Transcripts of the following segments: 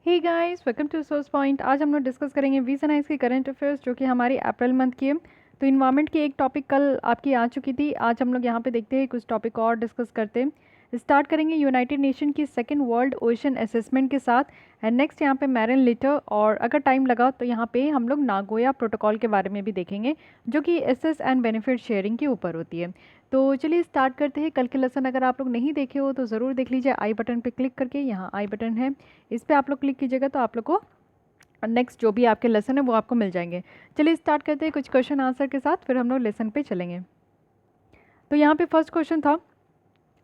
Hey guys, welcome to source point. आज हम लोग डिस्कस करेंगे वीजनाइज के करंट अफेयर्स जो कि हमारी अप्रैल मंथ की है। तो इन्वायरमेंट की एक टॉपिक कल आपकी आ चुकी थी। आज हम लोग यहाँ पे देखते हैं कुछ टॉपिक और डिस्कस करते हैं। स्टार्ट करेंगे यूनाइटेड नेशन की सेकंड वर्ल्ड ओशन असेसमेंट के साथ। एंड नेक्स्ट यहाँ पे मैरिन लिटर, और अगर टाइम लगा तो यहाँ पे हम लोग नागोया प्रोटोकॉल के बारे में भी देखेंगे जो कि एसेस एंड बेनिफिट शेयरिंग के ऊपर होती है। तो चलिए स्टार्ट करते हैं। कल के लेसन अगर आप लोग नहीं देखे हो तो ज़रूर देख लीजिए। आई बटन पे क्लिक करके, यहाँ आई बटन है, इस पर आप लोग क्लिक कीजिएगा तो आप लोग को नेक्स्ट जो भी आपके लेसन है वो आपको मिल जाएंगे। चलिए स्टार्ट करते हैं कुछ क्वेश्चन आंसर के साथ, फिर हम लोग लेसन पे चलेंगे। तो यहाँ पे फर्स्ट क्वेश्चन था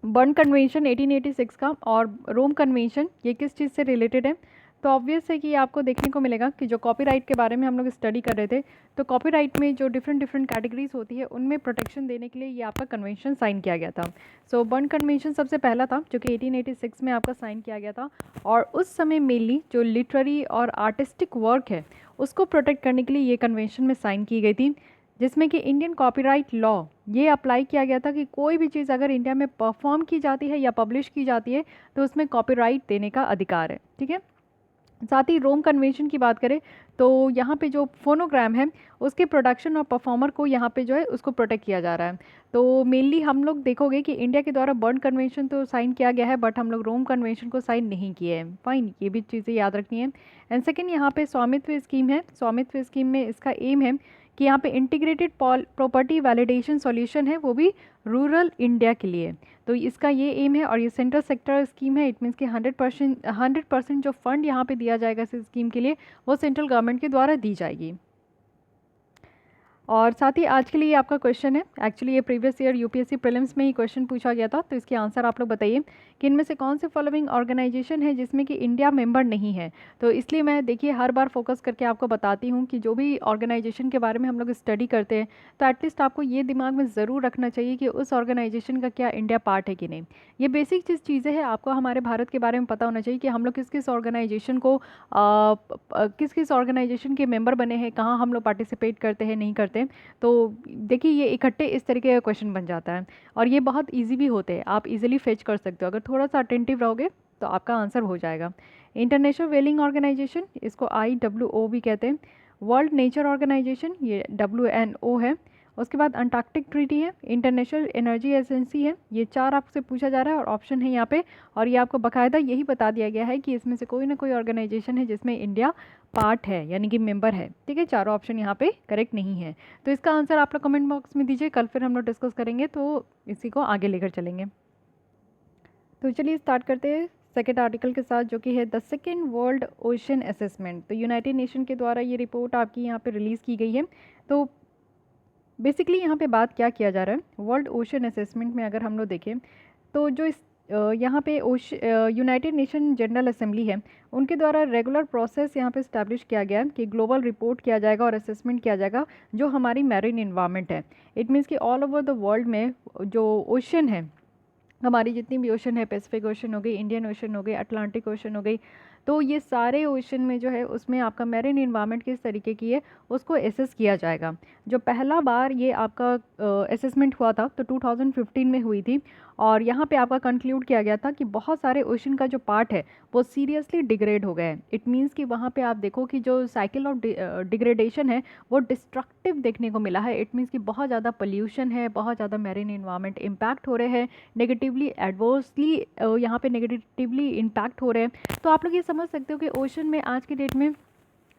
बर्न कन्वेंशन 1886 का और रोम कन्वेंशन, ये किस चीज़ से रिलेटेड है। तो ऑब्वियस है कि ये आपको देखने को मिलेगा कि जो कॉपीराइट के बारे में हम लोग स्टडी कर रहे थे, तो कॉपीराइट में जो डिफरेंट डिफरेंट कैटेगरीज होती है उनमें प्रोटेक्शन देने के लिए ये आपका कन्वेंशन साइन किया गया था। सो बर्न कन्वेंशन सबसे पहला था जो कि 1886 में आपका साइन किया गया था। और उस समय मेनली जो लिटरेरी और आर्टिस्टिक वर्क है उसको प्रोटेक्ट करने के लिए ये कन्वेंशन में साइन की गई थी, जिसमें कि इंडियन कॉपीराइट लॉ ये अप्लाई किया गया था कि कोई भी चीज़ अगर इंडिया में परफॉर्म की जाती है या पब्लिश की जाती है तो उसमें कॉपीराइट देने का अधिकार है। ठीक है। साथ ही रोम कन्वेंशन की बात करें तो यहाँ पे जो फोनोग्राम है उसके प्रोडक्शन और परफॉर्मर को यहाँ पे जो है उसको प्रोटेक्ट किया जा रहा है। तो मेनली हम लोग देखोगे कि इंडिया के द्वारा बर्न कन्वेंशन तो साइन किया गया है, बट हम लोग रोम कन्वेंशन को साइन नहीं किए हैं। फाइन, ये भी चीज़ें याद रखनी है। एंड सेकेंड यहाँ पे स्वामित्व स्कीम है। स्वामित्व स्कीम में इसका एम है कि यहाँ पे इंटीग्रेटेड प्रॉपर्टी वैलिडेशन सॉल्यूशन है, वो भी रूरल इंडिया के लिए। तो इसका ये एम है और ये सेंट्रल सेक्टर स्कीम है। इट मीन्स कि 100% जो फंड यहाँ पे दिया जाएगा इस स्कीम के लिए वो सेंट्रल गवर्नमेंट के द्वारा दी जाएगी। और साथ ही आज के लिए आपका क्वेश्चन है, एक्चुअली ये प्रीवियस ईयर यूपीएससी प्रीलिम्स में ही क्वेश्चन पूछा गया था, तो इसके आंसर आप लोग बताइए कि इनमें से कौन से फॉलोइंग ऑर्गेनाइजेशन है जिसमें कि इंडिया मेंबर नहीं है। तो इसलिए मैं देखिए हर बार फोकस करके आपको बताती हूँ कि जो भी ऑर्गेनाइजेशन के बारे में हम लोग स्टडी करते हैं तो एटलीस्ट आपको ये दिमाग में ज़रूर रखना चाहिए कि उस ऑर्गेनाइजेशन का क्या इंडिया पार्ट है कि नहीं। ये बेसिक चीज़ें हैं, आपको हमारे भारत के बारे में पता होना चाहिए कि हम लोग किस किस ऑर्गेनाइजेशन को किस किस ऑर्गेनाइजेशन के मेंबर बने हैं, कहाँ हम लोग पार्टिसिपेट करते हैं नहीं करते। तो देखिए ये इकट्ठे इस तरीके का क्वेश्चन बन जाता है और ये बहुत इजी भी होते हैं, आप इजीली फेच कर सकते हो अगर थोड़ा सा अटेंटिव रहोगे तो आपका आंसर हो जाएगा। इंटरनेशनल वेलिंग ऑर्गेनाइजेशन, इसको IWO भी कहते हैं। वर्ल्ड नेचर ऑर्गेनाइजेशन, ये WNO है। उसके बाद अंटार्कटिक ट्रीटी है। इंटरनेशनल एनर्जी एजेंसी है। ये चार आपसे पूछा जा रहा है और ऑप्शन है यहाँ पे, और ये आपको बाकायदा यही बता दिया गया है कि इसमें से कोई ना कोई ऑर्गेनाइजेशन है जिसमें इंडिया पार्ट है यानी कि मेंबर है। ठीक है, चारों ऑप्शन यहाँ पे करेक्ट नहीं है। तो इसका आंसर आप लोग कमेंट बॉक्स में दीजिए, कल फिर हम लोग डिस्कस करेंगे तो इसी को आगे लेकर चलेंगे। तो चलिए स्टार्ट करते हैं सेकेंड आर्टिकल के साथ जो कि है the second world ocean assessment. तो यूनाइटेड नेशन के द्वारा ये रिपोर्ट आपकी यहाँ पे रिलीज़ की गई है। तो बेसिकली यहाँ पे बात क्या किया जा रहा है वर्ल्ड ओशन असेसमेंट में, अगर हम लोग देखें तो जो इस यहाँ पे यूनाइटेड नेशन जनरल असेंबली है उनके द्वारा रेगुलर प्रोसेस यहाँ पे इस्टेब्लिश किया गया है कि ग्लोबल रिपोर्ट किया जाएगा और असेसमेंट किया जाएगा जो हमारी मैरीन इन्वायरमेंट है। इट मीन्स कि ऑल ओवर द वर्ल्ड में जो ओशन है, हमारी जितनी भी ओशन है, पैसिफिक ओशन हो गई, इंडियन ओशन हो गई, अटलांटिक ओशन हो गई, तो ये सारे ओशन में जो है उसमें आपका मैरीन इन्वायरमेंट किस तरीके की है उसको एसेस किया जाएगा। जो पहला बार ये आपका असेसमेंट हुआ था तो 2015 में हुई थी, और यहाँ पे आपका कंक्लूड किया गया था कि बहुत सारे ओशन का जो पार्ट है वो सीरियसली डिग्रेड हो गए हैं। इट मीन्स कि वहाँ पे आप देखो कि जो साइकिल ऑफ डिग्रेडेशन है वो डिस्ट्रक्टिव देखने को मिला है। इट मीन्स कि बहुत ज़्यादा पोल्यूशन है, बहुत ज़्यादा मैरीन इन्वायरमेंट इम्पैक्ट हो रहे हैं, नेगेटिवली एडवर्सली यहाँ पे नेगेटिवली इम्पैक्ट हो रहे हैं। तो आप लोग ये समझ सकते हो कि ओशन में आज की डेट में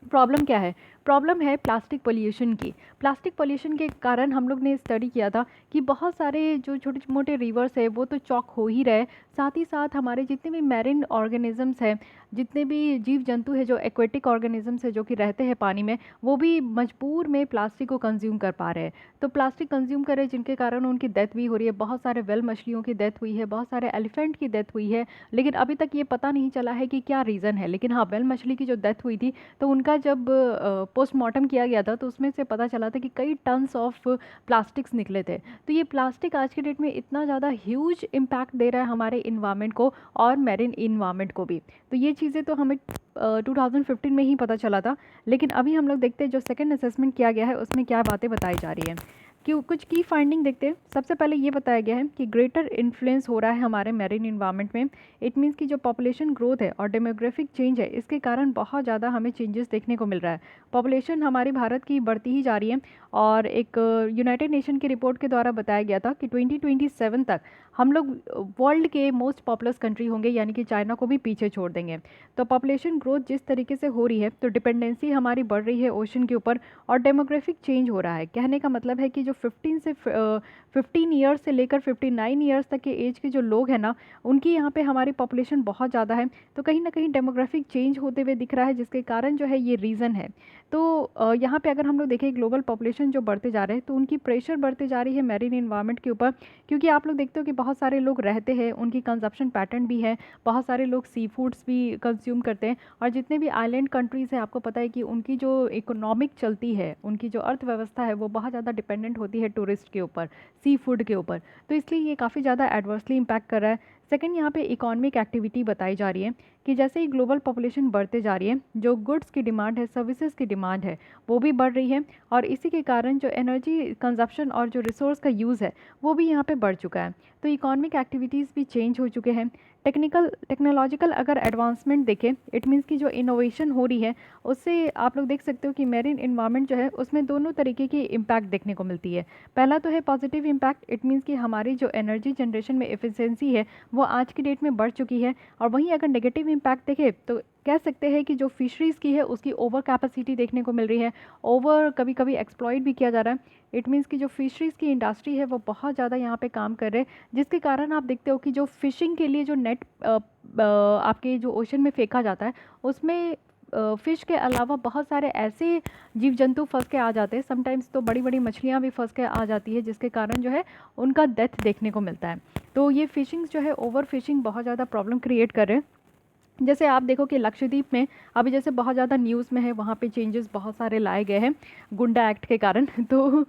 प्रॉब्लम क्या है। प्रॉब्लम है प्लास्टिक पोल्यूशन की। प्लास्टिक पोल्यूशन के कारण हम लोग ने स्टडी किया था कि बहुत सारे जो छोटे मोटे रिवर्स है वो तो चॉक हो ही रहे, साथ ही साथ हमारे जितने भी मैरिन ऑर्गेनिजम्स हैं, जितने भी जीव जंतु है जो एक्वेटिक ऑर्गेनिजम्स है जो कि रहते हैं पानी में, वो भी मजबूर में प्लास्टिक को कंज्यूम कर पा रहे हैं। तो प्लास्टिक कंज्यूम करे जिनके कारण उनकी डेथ भी हो रही है। बहुत सारे वेल मछलियों की डेथ हुई है, बहुत सारे एलिफेंट की डेथ हुई है, लेकिन अभी तक ये पता नहीं चला है कि क्या रीज़न है। लेकिन हाँ, वेल मछली की जो डेथ हुई थी तो उनका जब पोस्टमार्टम किया गया था तो उसमें से पता चला था कि कई टन्स ऑफ प्लास्टिक्स निकले थे। तो ये प्लास्टिक आज की डेट में इतना ज़्यादा ह्यूज इम्पैक्ट दे रहा है हमारे इन्वायरमेंट को और मैरिन इन्वायरमेंट को भी। तो ये चीज़ें तो हमें 2015 में ही पता चला था, लेकिन अभी हम लोग देखते हैं जो सेकंड असेसमेंट किया गया है उसमें क्या बातें बताई जा रही हैं। कुछ की फाइंडिंग देखते हैं। सबसे पहले ये बताया गया है कि ग्रेटर इन्फ्लुएंस हो रहा है हमारे मैरीन इन्वायरमेंट में। इट मीन्स कि जो पॉपुलेशन ग्रोथ है और डेमोग्राफिक चेंज है, इसके कारण बहुत ज़्यादा हमें चेंजेस देखने को मिल रहा है। पॉपुलेशन हमारी भारत की बढ़ती ही जा रही है और एक यूनाइटेड नेशन की रिपोर्ट के द्वारा बताया गया था कि 2027 तक हम लोग वर्ल्ड के मोस्ट पॉपुलस कंट्री होंगे, यानी कि चाइना को भी पीछे छोड़ देंगे। तो पॉपुलेशन ग्रोथ जिस तरीके से हो रही है, तो डिपेंडेंसी हमारी बढ़ रही है ओशन के ऊपर और डेमोग्राफिक चेंज हो रहा है। कहने का मतलब है कि जो 15 ईयर्स से लेकर 59 ईयर्स तक के एज के जो लोग हैं ना, उनकी यहाँ पे हमारी पॉपुलेशन बहुत ज़्यादा है। तो कहीं ना कहीं डेमोग्राफिक चेंज होते हुए दिख रहा है, जिसके कारण जो है ये रीज़न है। तो यहाँ पे अगर हम लोग देखें ग्लोबल पॉपुलेशन जो बढ़ते जा रहे हैं, तो उनकी प्रेशर बढ़ते जा रही है मैरीन इन्वायरमेंट के ऊपर। क्योंकि आप लोग देखते हो कि बहुत सारे लोग रहते हैं, उनकी कंजप्शन पैटर्न भी है, बहुत सारे लोग सी फूड्स भी कंज्यूम करते हैं। और जितने भी आइलैंड कंट्रीज़ हैं, आपको पता है कि उनकी जो इकोनॉमिक चलती है, उनकी जो अर्थव्यवस्था है, वो बहुत ज़्यादा डिपेंडेंट होती है टूरिस्ट के ऊपर, सी फूड के ऊपर। तो इसलिए ये काफ़ी ज़्यादा एडवर्सली इम्पैक्ट कर रहा है। सेकंड, यहाँ पे इकोनॉमिक एक्टिविटी बताई जा रही है कि जैसे ही ग्लोबल पॉपुलेशन बढ़ते जा रही है, जो गुड्स की डिमांड है, सर्विसेज की डिमांड है, वो भी बढ़ रही है। और इसी के कारण जो एनर्जी कंजप्शन और जो रिसोर्स का यूज़ है, वो भी यहाँ पे बढ़ चुका है। तो इकोनॉमिक एक्टिविटीज़ भी चेंज हो चुके हैं। टेक्नोलॉजिकल अगर एडवांसमेंट देखें, इट मीन्स की जो इनोवेशन हो रही है, उससे आप लोग देख सकते हो कि मैरीन इन्वायरमेंट जो है, उसमें दोनों तरीके की इम्पैक्ट देखने को मिलती है। पहला तो है पॉजिटिव इम्पैक्ट। इट मीन्स कि हमारी जो एनर्जी जनरेशन में एफिशिएंसी है, वो आज की डेट में बढ़ चुकी है। और वहीं अगर नेगेटिव इम्पैक्ट देखें, तो कह सकते हैं कि जो फिशरीज़ की है, उसकी ओवर कैपेसिटी देखने को मिल रही है, ओवर कभी कभी एक्सप्लॉइट भी किया जा रहा है। इट मीन्स कि जो फिशरीज़ की इंडस्ट्री है, वो बहुत ज़्यादा यहाँ पे काम कर रहे हैं, जिसके कारण आप देखते हो कि जो फिशिंग के लिए जो नेट आपके जो ओशन में फेंका जाता है, उसमें फ़िश के अलावा बहुत सारे ऐसे जीव जंतु फंस के आ जाते हैं। समटाइम्स तो बड़ी बड़ी मछलियाँ भी फंस के आ जाती है, जिसके कारण जो है उनका डेथ देखने को मिलता है। तो ये फ़िशिंग जो है, ओवर फिशिंग बहुत ज़्यादा प्रॉब्लम क्रिएट कर रहे हैं। जैसे आप देखो कि लक्षद्वीप में अभी जैसे बहुत ज़्यादा न्यूज़ में है, वहाँ पे चेंजेस बहुत सारे लाए गए हैं गुंडा एक्ट के कारण। तो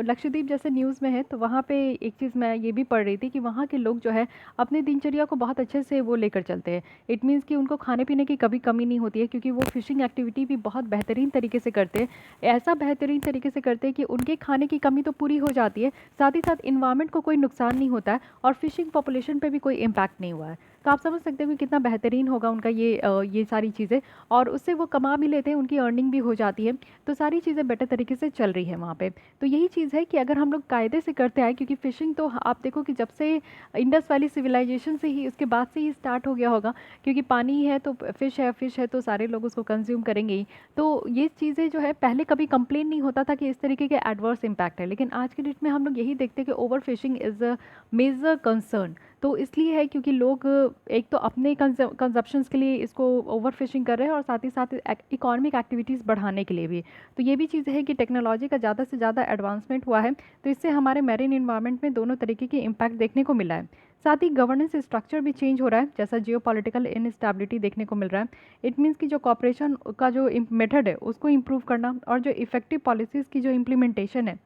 लक्षद्वीप जैसे न्यूज़ में है, तो वहाँ पे एक चीज़ मैं ये भी पढ़ रही थी कि वहाँ के लोग जो है अपनी दिनचर्या को बहुत अच्छे से वो लेकर चलते हैं। इट मीन्स कि उनको खाने पीने की कभी कमी नहीं होती है, क्योंकि वो फिशिंग एक्टिविटी भी बहुत बेहतरीन तरीके से करते हैं। ऐसा बेहतरीन तरीके से करते हैं कि उनके खाने की कमी तो पूरी हो जाती है, साथ ही साथ इन्वायरमेंट को कोई नुकसान नहीं होता है और फिशिंग पॉपुलेशन पे भी कोई इम्पैक्ट नहीं हुआ है। तो आप समझ सकते हो कि कितना बेहतरीन होगा उनका ये सारी चीज़ें, और उससे वो कमा भी लेते हैं, उनकी अर्निंग भी हो जाती है। तो सारी चीज़ें बेटर तरीके से चल रही है वहाँ पे। तो यही चीज़ है कि अगर हम लोग कायदे से करते आए, क्योंकि फ़िशिंग तो आप देखो कि जब से इंडस वैली सिविलाइजेशन से ही, उसके बाद से ही स्टार्ट हो गया होगा, क्योंकि पानी है तो फ़िश है तो सारे लोग उसको कंज्यूम करेंगे ही। तो ये चीज़ें जो है, पहले कभी कंप्लेन नहीं होता था कि इस तरीके के एडवर्स इम्पैक्ट है, लेकिन आज की डेट में हम लोग यही देखते हैं कि overfishing is a major concern. तो इसलिए है क्योंकि लोग एक तो अपने कंजप्शंस के लिए इसको ओवर फिशिंग कर रहे हैं, और साथ ही साथ इकोनॉमिक एक्टिविटीज़ बढ़ाने के लिए भी। तो ये भी चीज़ है कि टेक्नोलॉजी का ज़्यादा से ज़्यादा एडवांसमेंट हुआ है, तो इससे हमारे मैरीन इन्वायरमेंट में दोनों तरीके की इम्पैक्ट देखने को मिला है। साथ ही गवर्नेंस स्ट्रक्चर भी चेंज हो रहा है, जैसा जियो पॉलिटिकल इनस्टेबिलिटी देखने को मिल रहा है। इट मीन्स कि जो कॉपरेशन का जो मेथड है, उसको इम्प्रूव करना, और जो इफ़ेक्टिव पॉलिसीज़ की जो इम्प्लीमेंटेशन है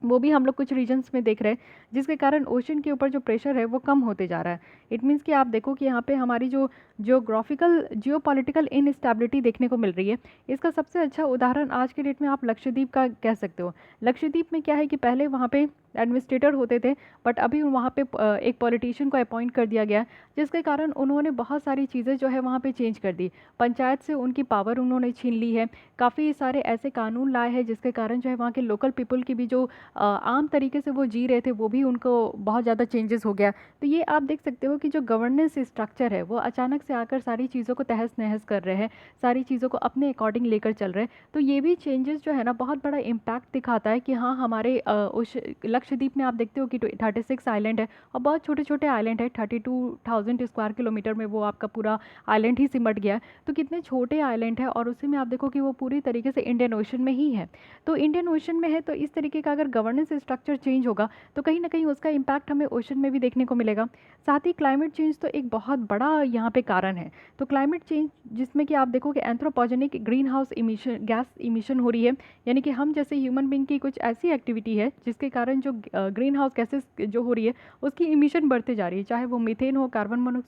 वो भी हम लोग कुछ रीजन्स में देख रहे हैं, जिसके कारण ओशन के ऊपर जो प्रेशर है वो कम होते जा रहा है। इट मीन्स कि आप देखो कि यहाँ पे हमारी जो जियोग्राफिकल जियोपॉलिटिकल इनस्टेबिलिटी देखने को मिल रही है, इसका सबसे अच्छा उदाहरण आज के डेट में आप लक्षद्वीप का कह सकते हो। लक्षद्वीप में क्या है कि पहले वहाँ पे एडमिनिस्ट्रेटर होते थे, बट अभी वहाँ पे एक पॉलिटिशियन को अपॉइंट कर दिया गया, जिसके कारण उन्होंने बहुत सारी चीज़ें जो है वहाँ पे चेंज कर दी। पंचायत से उनकी पावर उन्होंने छीन ली है, काफ़ी सारे ऐसे कानून लाए हैं, जिसके कारण जो है वहाँ के लोकल पीपल की भी जो आम तरीके से वो जी रहे थे, वो भी उनको बहुत ज़्यादा चेंजेस हो गया। तो ये आप देख सकते हो कि जो गवर्नेंस स्ट्रक्चर है, वो अचानक से आकर सारी चीज़ों को तहस नहस कर रहे हैं, सारी चीज़ों को अपने अकॉर्डिंग लेकर चल रहे हैं। तो ये भी चेंजेस जो है ना, बहुत बड़ा इम्पैक्ट दिखाता है कि हाँ, हमारे उस लक्षद्वीप में आप देखते हो कि 36 आइलैंड है, और बहुत छोटे छोटे आइलैंड है। 32,000 स्क्वायर किलोमीटर में वो आपका पूरा आइलैंड ही सिमट गया है। तो कितने छोटे आइलैंड है, और उसी में आप देखो कि वो पूरी तरीके से इंडियन ओशन में ही है। तो इंडियन ओशन में है, तो इस तरीके का अगर गवर्नेंस स्ट्रक्चर चेंज होगा, तो कहीं ना कहीं उसका इम्पैक्ट हमें ओशन में भी देखने को मिलेगा। साथ ही क्लाइमेट चेंज तो एक बहुत बड़ा यहाँ पे कारण है। तो क्लाइमेट चेंज जिसमें कि आप देखो कि anthropogenic green house emission, gas emission हो रही है, यानी कि हम जैसे ह्यूमन बींग की कुछ ऐसी एक्टिविटी है, जिसके कारण जो ग्रीन हाउस गैसेस जो हो रही है, उसकी इमिशन बढ़ते जा रही है, चाहे वो मीथेन हो, कार्बन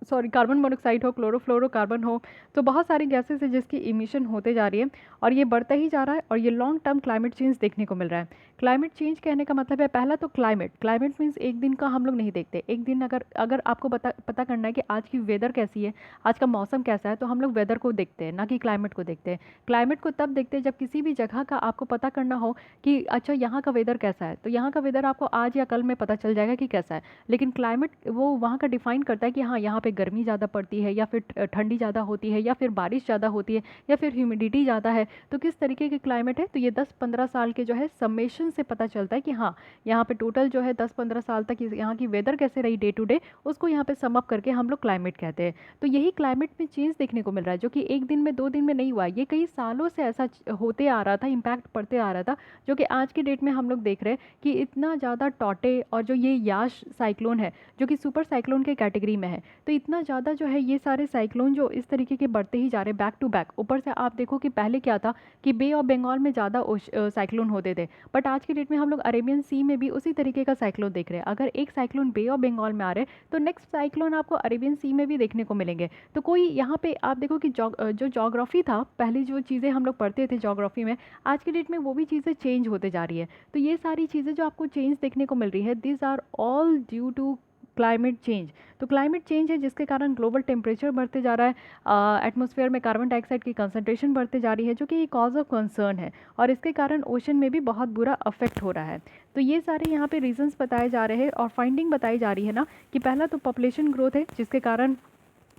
सॉरी कार्बन मोनोक्साइड हो, क्लोरोफ्लोरोकार्बन हो, तो बहुत सारी गैसेस है जिसकी इमिशन होते जा रही है और ये बढ़ता ही जा रहा है और ये लॉन्ग टर्म क्लाइमेट चेंज देखने को मिल रहा है। क्लाइमेट चेंज कहने का मतलब है पहला तो क्लाइमेट मीन्स एक दिन का हम लोग नहीं देखते। एक दिन अगर अगर आपको पता करना है कि आज की वेदर कैसी है, आज का मौसम कैसा है, तो हम लोग वेदर को देखते हैं, ना कि क्लाइमेट को देखते हैं। क्लाइमेट को तब देखते हैं जब किसी भी जगह का आपको पता करना हो कि अच्छा यहाँ का वेदर कैसा है, तो यहाँ का वेदर आपको आज या कल में पता चल जाएगा कि कैसा है। लेकिन क्लाइमेट वो वहाँ का डिफाइन करता है कि हाँ यहाँ पे गर्मी ज़्यादा पड़ती है या फिर ठंडी ज़्यादा होती है या फिर बारिश ज़्यादा होती है या फिर ह्यूमिडिटी ज़्यादा है, तो किस तरीके के क्लाइमेट है। तो ये 10-15 साल के जो है समेशन से पता चलता है कि हाँ यहाँ पे टोटल जो है 10-15 साल तक यहाँ की वेदर कैसे रही डे टू डे, उसको यहाँ पे सम अप करके हम लोग क्लाइमेट कहते हैं। तो यही क्लाइमेट में चेंज देखने को मिल रहा है जो कि एक दिन में 2 दिन में नहीं हुआ, ये कई सालों से ऐसा होते आ रहा था, इम्पैक्ट पड़ते आ रहा था, जो कि आज की डेट में हम लोग देख रहे हैं कि इतना ज़्यादा टॉटे और जो ये याश साइक्लोन है जो कि सुपर साइक्लोन के कैटेगरी में है, तो इतना ज़्यादा जो है ये सारे साइक्लोन जो इस तरीके के बढ़ते ही जा रहे हैं बैक टू बैक। ऊपर से आप देखो कि पहले क्या था कि बे ऑफ बंगाल में ज़्यादा साइक्लोन होते थे, बट आज की डेट में हम लोग अरेबियन सी में भी उसी तरीके का साइक्लोन देख रहे हैं। अगर एक साइक्लोन बे ऑफ बंगाल में आ रहे हैं तो नेक्स्ट साइक्लोन आपको अरेबियन सी में भी देखने को मिलेंगे। तो कोई यहाँ पे आप देखो कि जो जोग्राफी था, पहले जो चीज़ें हम लोग पढ़ते थे जोग्राफी में, आज की डेट में वो भी चीज़ें चेंज होते जा रही है। तो ये सारी चीज़ें जो आपको चेंज देखने को मिल रही है, this are all due to climate change. तो क्लाइमेट चेंज है जिसके कारण ग्लोबल टेम्परेचर बढ़ते जा रहा है, एटमॉस्फेयर में कार्बन डाइऑक्साइड की कंसंट्रेशन बढ़ते जा रही है जो कि कॉज ऑफ कंसर्न है, और इसके कारण ओशन में भी बहुत बुरा अफेक्ट हो रहा है। तो ये सारे यहाँ पे रीजंस बताए जा रहे हैं और फाइंडिंग बताई जा रही है ना कि पहला तो पॉपुलेशन ग्रोथ है जिसके कारण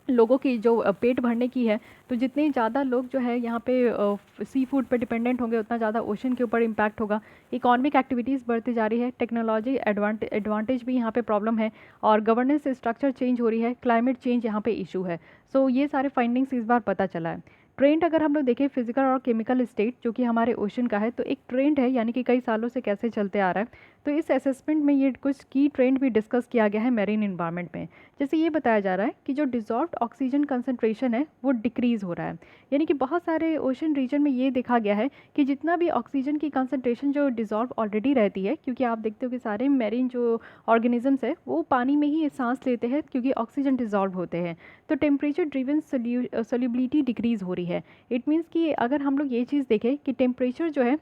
लोगों की जो पेट भरने की है, तो जितने ज़्यादा लोग जो है यहाँ पे सी फूड पे डिपेंडेंट होंगे उतना ज़्यादा ओशन के ऊपर इम्पैक्ट होगा। इकोनॉमिक एक्टिविटीज़ बढ़ती जा रही है, टेक्नोलॉजी एडवांटेज भी यहाँ पे प्रॉब्लम है, और गवर्नेंस स्ट्रक्चर चेंज हो रही है, क्लाइमेट चेंज यहाँ पे इशू है। सो ये सारे फाइंडिंग्स इस बार पता चला है। ट्रेंड अगर हम लोग देखें फिजिकल और केमिकल स्टेट जो कि हमारे ओशन का है, तो एक ट्रेंड है यानी कि कई सालों से कैसे चलते आ रहा है। तो इस असेसमेंट में ये कुछ की ट्रेंड भी डिस्कस किया गया है मैरीन इन्वायरमेंट में। जैसे ये बताया जा रहा है कि जो डिजॉल्व्ड ऑक्सीजन कंसंट्रेशन है वो डिक्रीज़ हो रहा है, यानी कि बहुत सारे ओशन रीजन में ये देखा गया है कि जितना भी ऑक्सीजन की कंसंट्रेशन जो डिजॉल्व ऑलरेडी रहती है, क्योंकि आप देखते हो कि सारे मैरीन जो ऑर्गेनिजम्स है वो पानी में ही सांस लेते हैं क्योंकि ऑक्सीजन डिजॉल्व होते हैं, तो टेम्परेचर ड्रिवन सोल्यूबिलिटी डिक्रीज़ हो रही है। इट मीन्स कि अगर हम लोग ये चीज़ देखें कि टेम्परेचर जो है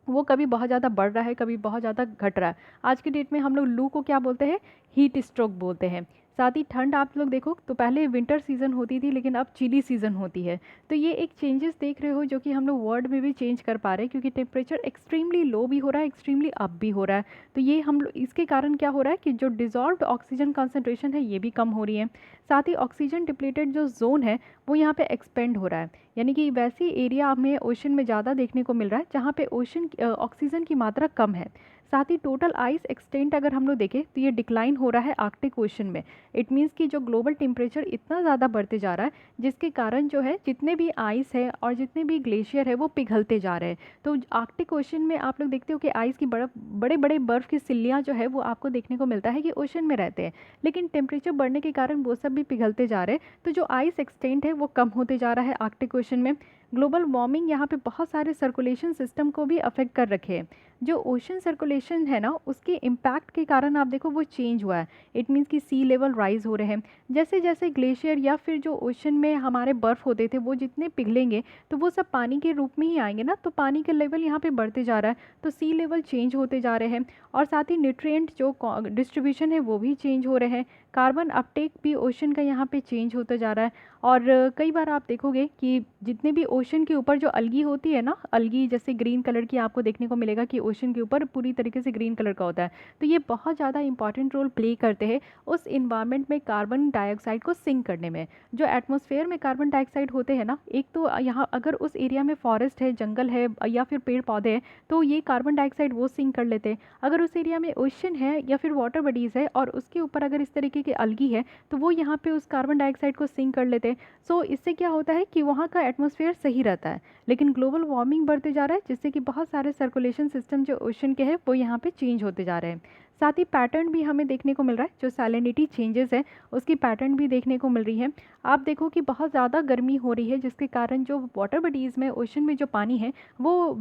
वो कभी बहुत ज़्यादा बढ़ रहा है, कभी बहुत ज़्यादा घट रहा है। आज की डेट में हम लोग लू को क्या बोलते हैं, हीट स्ट्रोक बोलते हैं। साथ ही ठंड आप लोग देखो तो पहले विंटर सीज़न होती थी लेकिन अब चिली सीज़न होती है। तो ये एक चेंजेस देख रहे हो जो कि हम लोग वर्ल्ड में भी चेंज कर पा रहे हैं, क्योंकि टेम्परेचर एक्सट्रीमली लो भी हो रहा है, एक्सट्रीमली अप भी हो रहा है। तो ये हम लोग इसके कारण क्या हो रहा है कि जो डिजॉल्व्ड ऑक्सीजन कंसंट्रेशन है ये भी कम हो रही है। साथ ही ऑक्सीजन डिप्लीटेड जो जोन है वो यहाँ पे एक्सपेंड हो रहा है, यानी कि वैसी एरिया हमें ओशन में ज़्यादा देखने को मिल रहा है जहाँ पे ओशन ऑक्सीजन की मात्रा कम है। साथ ही टोटल आइस एक्सटेंट अगर हम लोग देखें तो ये डिक्लाइन हो रहा है आर्कटिक ओशन में। इट मीन्स कि जो ग्लोबल टेम्परेचर इतना ज़्यादा बढ़ते जा रहा है जिसके कारण जो है जितने भी आइस है और जितने भी ग्लेशियर है वो पिघलते जा रहे हैं। तो आर्कटिक ओशन में आप लोग देखते हो कि आइस की बड़े बड़े बर्फ़ की सिल्लियाँ जो है वो आपको देखने को मिलता है कि ओशन में रहते हैं, लेकिन टेम्परेचर बढ़ने के कारण वो सब भी पिघलते जा रहे हैं। तो जो आइस एक्सटेंट है वो कम होते जा रहा है आर्कटिक ओशन में। ग्लोबल वार्मिंग यहाँ पे बहुत सारे सर्कुलेशन सिस्टम को भी अफेक्ट कर रखे हैं। जो ओशन सर्कुलेशन है ना उसके इम्पैक्ट के कारण आप देखो वो चेंज हुआ है। इट मीन्स कि सी लेवल राइज हो रहे हैं, जैसे जैसे ग्लेशियर या फिर जो ओशन में हमारे बर्फ़ होते थे वो जितने पिघलेंगे तो वो सब पानी के रूप में ही आएंगे ना, तो पानी का लेवल यहाँ पे बढ़ते जा रहा है, तो सी लेवल चेंज होते जा रहे हैं। और साथ ही न्यूट्रिएंट जो डिस्ट्रीब्यूशन है वो भी चेंज हो रहे हैं। कार्बन अपटेक भी ओशन का यहाँ पे चेंज होता जा रहा है। और कई बार आप देखोगे कि जितने भी ओशन के ऊपर जो अलगी होती है ना, अलगी जैसे ग्रीन कलर की आपको देखने को मिलेगा कि ओशन के ऊपर पूरी तरीके से ग्रीन कलर का होता है, तो ये बहुत ज़्यादा इंपॉर्टेंट रोल प्ले करते हैं उस इन्वायरमेंट में कार्बन डाइऑक्साइड को सिंक करने में। जो एटमॉस्फेयर में कार्बन डाइऑक्साइड होते हैं ना, एक तो यहाँ अगर उस एरिया में फॉरेस्ट है, जंगल है या फिर पेड़ पौधे हैं तो ये कार्बन डाइऑक्साइड वो सिंक कर लेते हैं। अगर उस एरिया में ओशन है या फिर वाटर बॉडीज़ है और उसके ऊपर अगर इस तरीके की अलगी है तो वो यहाँ पे उस कार्बन डाइऑक्साइड को सिंक कर लेते हैं। सो इससे क्या होता है कि वहाँ का एटमॉस्फेयर सही रहता है। लेकिन ग्लोबल वार्मिंग बढ़ते जा रहा है जिससे कि बहुत सारे सर्कुलेशन सिस्टम जो ओशन के हैं वो यहाँ पे चेंज होते जा रहे हैं। साथ ही पैटर्न भी हमें देखने को मिल रहा है, जो सैलिनिटी चेंजेस है उसकी पैटर्न भी देखने को मिल रही है। आप देखो कि बहुत ज़्यादा गर्मी हो रही है, जिसके कारण जो वाटर बॉडीज़ में, ओशन में जो पानी है वो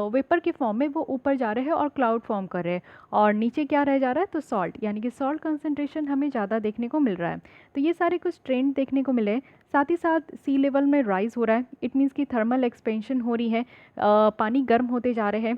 वेपर के फॉर्म में वो ऊपर जा रहे हैं और क्लाउड फॉर्म कर रहे हैं, और नीचे क्या रह जा रहा है, तो सॉल्ट, यानी कि सॉल्ट कंसंट्रेशन हमें ज़्यादा देखने को मिल रहा है। तो ये सारे कुछ ट्रेंड देखने को मिले। साथ ही साथ सी लेवल में राइज़ हो रहा है, इट मीन्स कि थर्मल एक्सपेंशन हो रही है, पानी गर्म होते जा रहे हैं